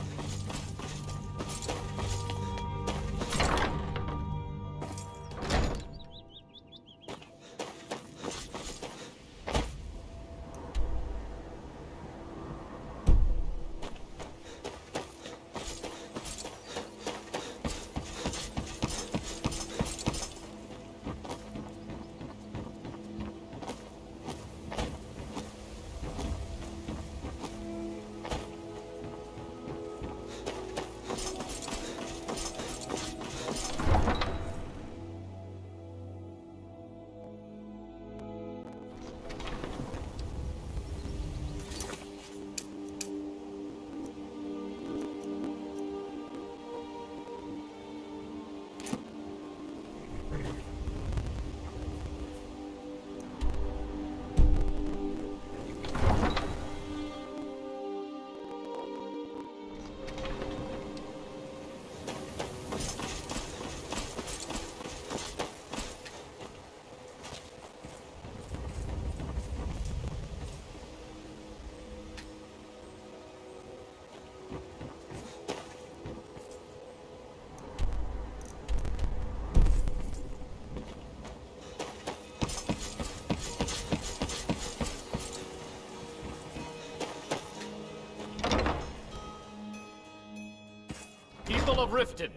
People of Riften,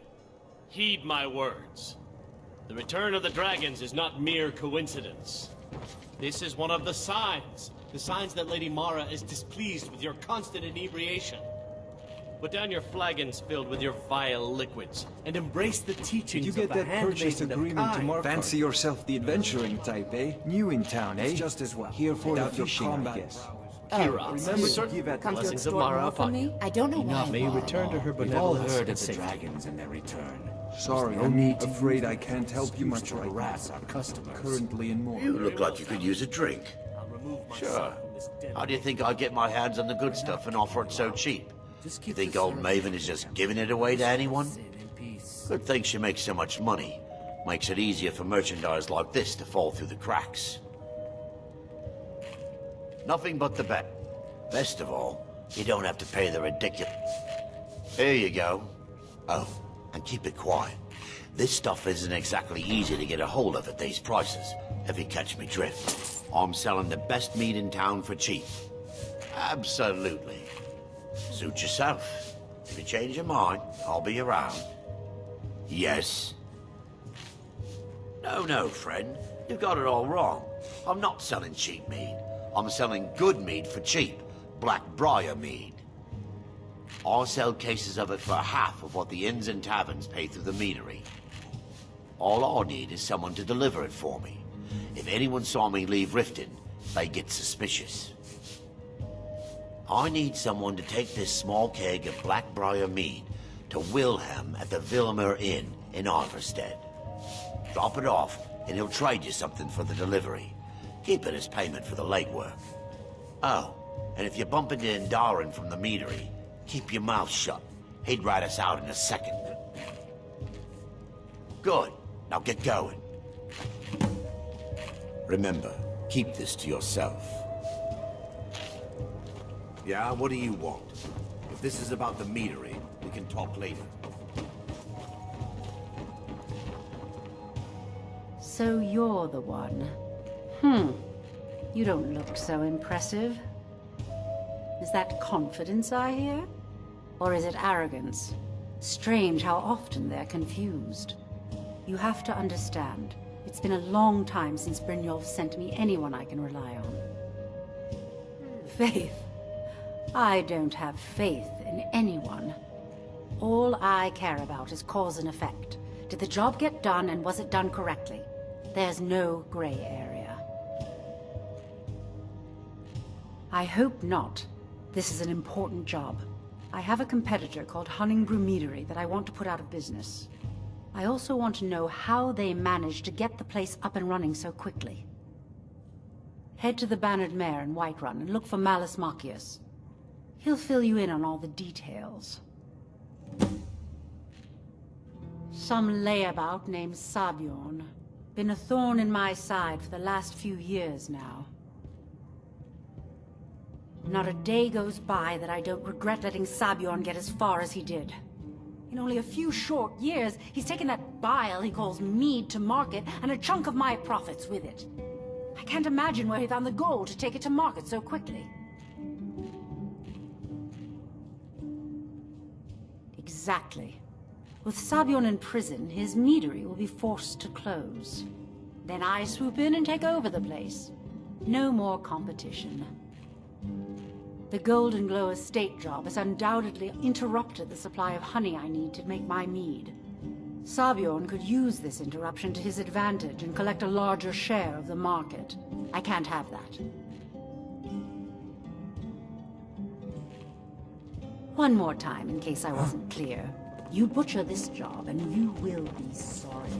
heed my words. The return of the dragons is not mere coincidence. This is one of the signs that Lady Mara is displeased with your constant inebriation. Put down your flagons filled with your vile liquids, and embrace the teachings Did you of get the that purchase handmaiden of agreement Kai. tomorrow? Fancy yourself the adventuring type, eh? New in town, eh? Just as well. Here for the fishing, I guess. Kira, Remember to give Come to blessings of extort Mara more from upon me? you. I don't know why. May return to her We've all benevolence heard and of the safety. dragons and their return. Sorry, No I'm need to afraid use I can't help you much to right harass now. our customers. Currently in more. You look like you could use a drink. Sure. How do you think I get my hands on the good stuff and offer it so cheap? You think old Maven is just giving it away to anyone? Good thing she makes so much money. Makes it easier for merchandise like this to fall through the cracks. Nothing but the bet. Best of all, you don't have to pay the ridiculous... Here you go. Oh, and keep it quiet. This stuff isn't exactly easy to get a hold of at these prices, if you catch me drift. I'm selling the best meat in town for cheap. Absolutely. Suit yourself. If you change your mind, I'll be around. Yes. No, friend. You got it all wrong. I'm not selling cheap mead. I'm selling good mead for cheap. Blackbriar mead. I'll sell cases of it for half of what the inns and taverns pay through the meadery. All I need is someone to deliver it for me. If anyone saw me leave Riften, they get suspicious. I need someone to take this small keg of Blackbriar mead to Wilhelm at the Vilmer Inn in Iverstead. Drop it off, and he'll trade you something for the delivery. Keep it as payment for the legwork. Oh, and if you bump into Indarin from the meadery, keep your mouth shut. He'd rat us out in a second. Good. Now get going. Remember, keep this to yourself. Yeah, what do you want? If this is about the meadery, we can talk later. So you're the one. You don't look so impressive. Is that confidence I hear? Or is it arrogance? Strange how often they're confused. You have to understand, it's been a long time since Brynjolf sent me anyone I can rely on. Faith? I don't have faith in anyone. All I care about is cause and effect. Did the job get done, and was it done correctly? There's no gray area. I hope not. This is an important job. I have a competitor called Hunningbrew Meadery that I want to put out of business. I also want to know how they managed to get the place up and running so quickly. Head to the Bannered Mare in Whiterun and look for Malus Machius. He'll fill you in on all the details. Some layabout named Sabjorn. Been a thorn in my side for the last few years now. Not a day goes by that I don't regret letting Sabjorn get as far as he did. In only a few short years, he's taken that bile he calls mead to market, and a chunk of my profits with it. I can't imagine where he found the gold to take it to market so quickly. Exactly. With Sabjorn in prison, his meadery will be forced to close. Then I swoop in and take over the place. No more competition. The Golden Glow estate job has undoubtedly interrupted the supply of honey I need to make my mead. Sabjorn could use this interruption to his advantage and collect a larger share of the market. I can't have that. One more time, in case I wasn't clear. You butcher this job, and you will be sorry.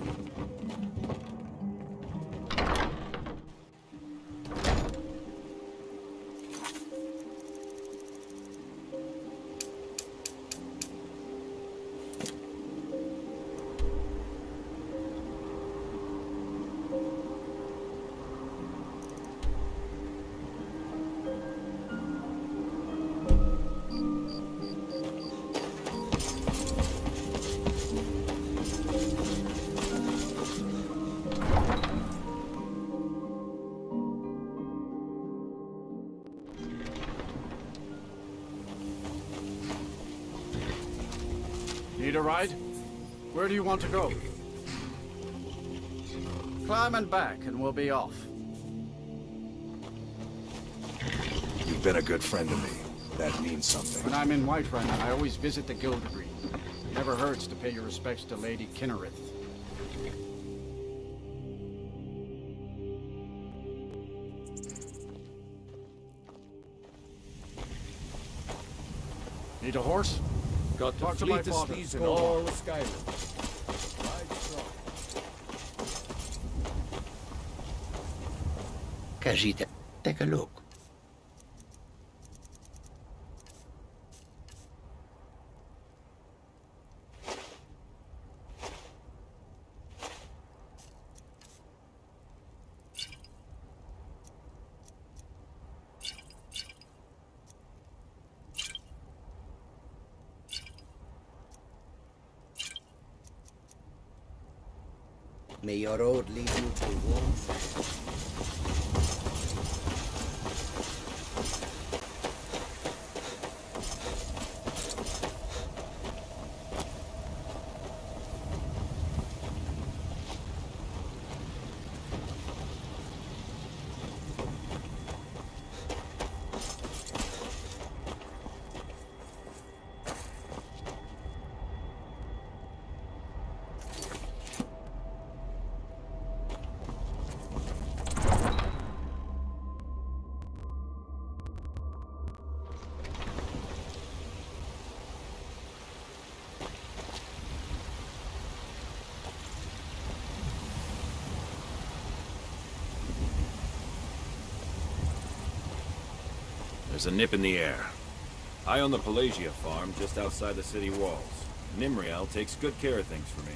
Need a ride? Where do you want to go? Climb and back, and we'll be off. You've been a good friend to me. That means something. When I'm in Whiterun, I always visit the Guild Green. It never hurts to pay your respects to Lady Kinnereth. Need a horse? Got the Talk to my fleetest father. steeds in all of Skyrim. Ride strong. Kajita, take a look. May your road lead you to warmth. There's a nip in the air. I own the Pelagia farm just outside the city walls. Nimriel takes good care of things for me.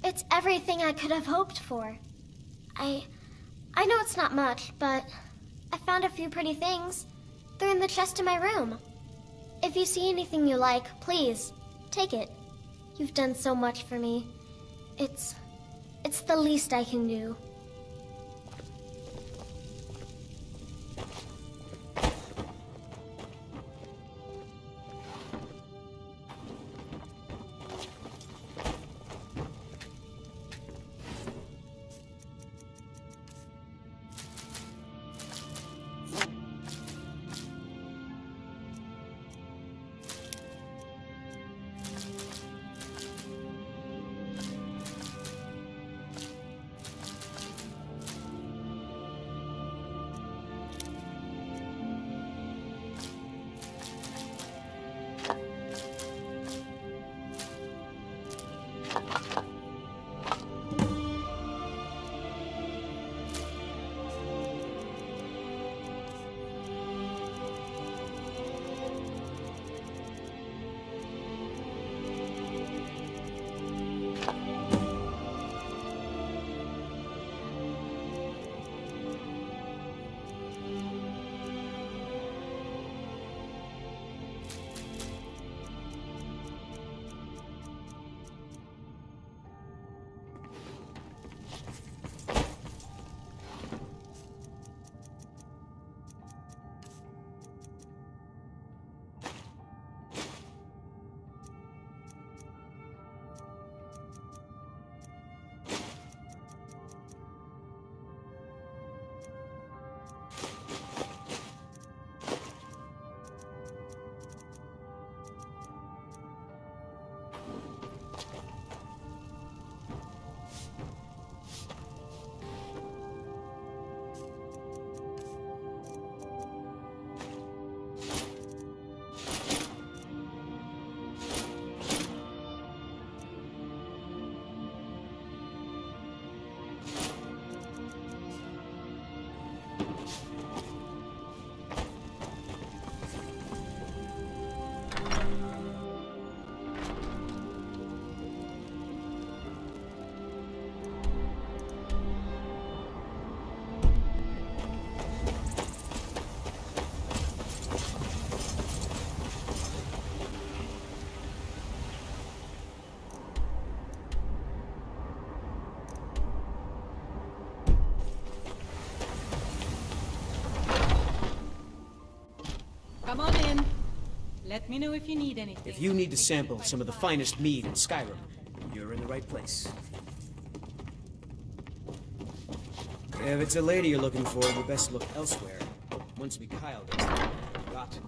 It's everything I could have hoped for. I know it's not much, but I found a few pretty things. They're in the chest in my room. If you see anything you like, please, take it. You've done so much for me. It's the least I can do. Come on in. Let me know if you need anything. If you need to sample some of the finest mead in Skyrim, you're in the right place. If it's a lady you're looking for, you best look elsewhere. Once we Kyle does it, got.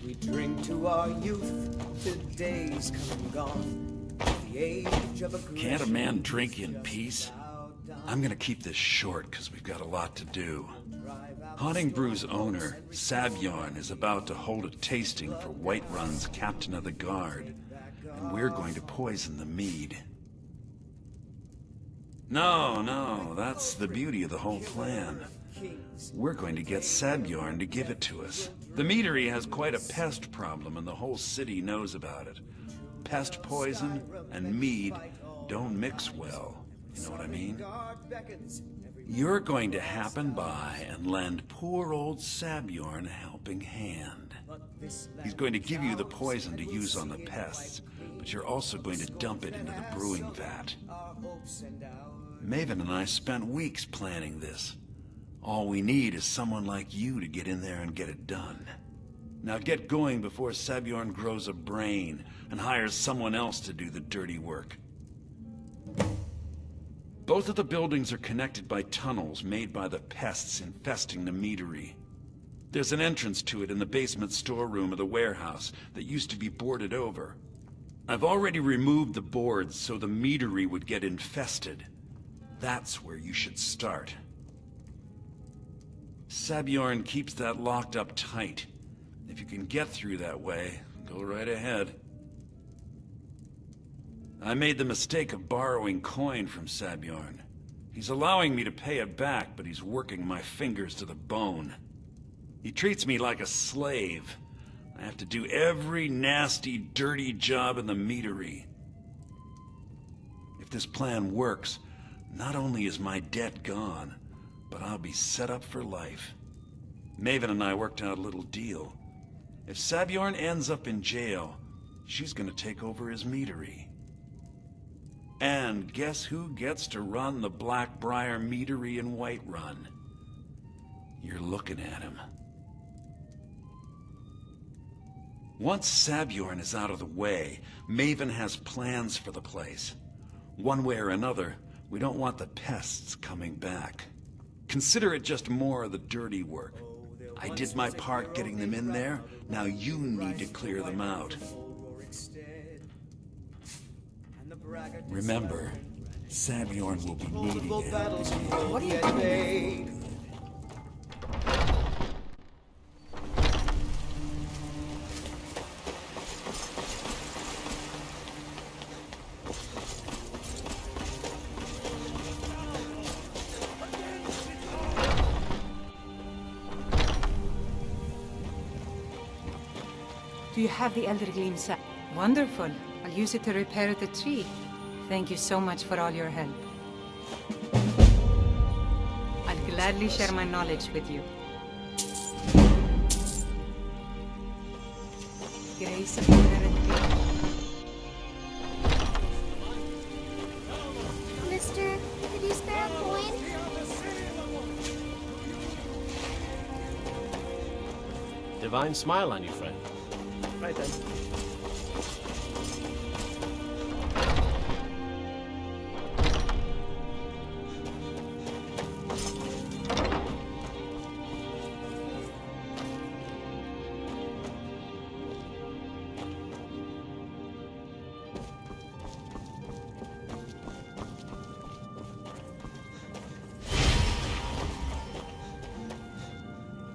We drink to our youth, to days come and gone. The age of aggression. Can't a man drink in peace? I'm gonna keep this short because we've got a lot to do. Haunting Brew's owner, Sabjorn, is about to hold a tasting for Whiterun's captain of the guard, and we're going to poison the mead. No, that's the beauty of the whole plan. We're going to get Sabjorn to give it to us. The meadery has quite a pest problem, and the whole city knows about it. Pest poison and mead don't mix well. You know what I mean? You're going to happen by and lend poor old Sabjorn a helping hand. He's going to give you the poison to use on the pests, but you're also going to dump it into the brewing vat. Maven and I spent weeks planning this. All we need is someone like you to get in there and get it done. Now get going before Sabjorn grows a brain and hires someone else to do the dirty work. Both of the buildings are connected by tunnels made by the pests infesting the meadery. There's an entrance to it in the basement storeroom of the warehouse that used to be boarded over. I've already removed the boards so the meadery would get infested. That's where you should start. Sabjorn keeps that locked up tight. If you can get through that way, go right ahead. I made the mistake of borrowing coin from Sabjorn. He's allowing me to pay it back, but he's working my fingers to the bone. He treats me like a slave. I have to do every nasty, dirty job in the meadery. If this plan works, not only is my debt gone, but I'll be set up for life. Maven and I worked out a little deal. If Sabjorn ends up in jail, she's gonna take over his meadery. And guess who gets to run the Blackbriar meadery in Whiterun? You're looking at him. Once Sabjorn is out of the way, Maven has plans for the place. One way or another, we don't want the pests coming back. Consider it just more of the dirty work. I did my part getting them in there, now you need to clear them out. Remember, Sabjorn will be needing it. What are you doing? Do you have the Elder Gleam set? Wonderful. I'll use it to repair the tree. Thank you so much for all your help. I'll gladly share my knowledge with you. Grace of Mister, could you spare a coin? Divine smile on you, friend. Right then.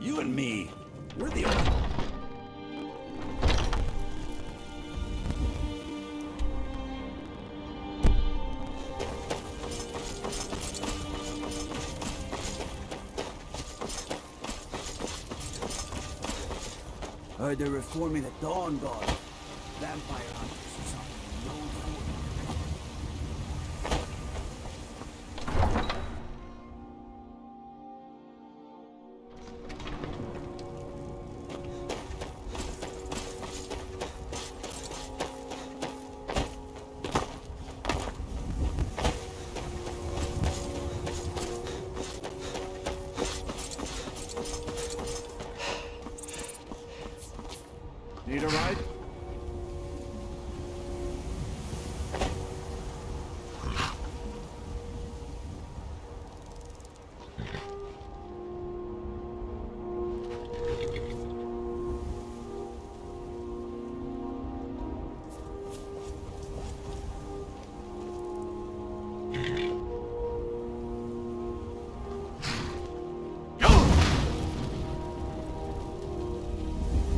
You and me, we're the only... Heard they're reforming the Dawn Guard. Vampire hunters or something. Need a ride?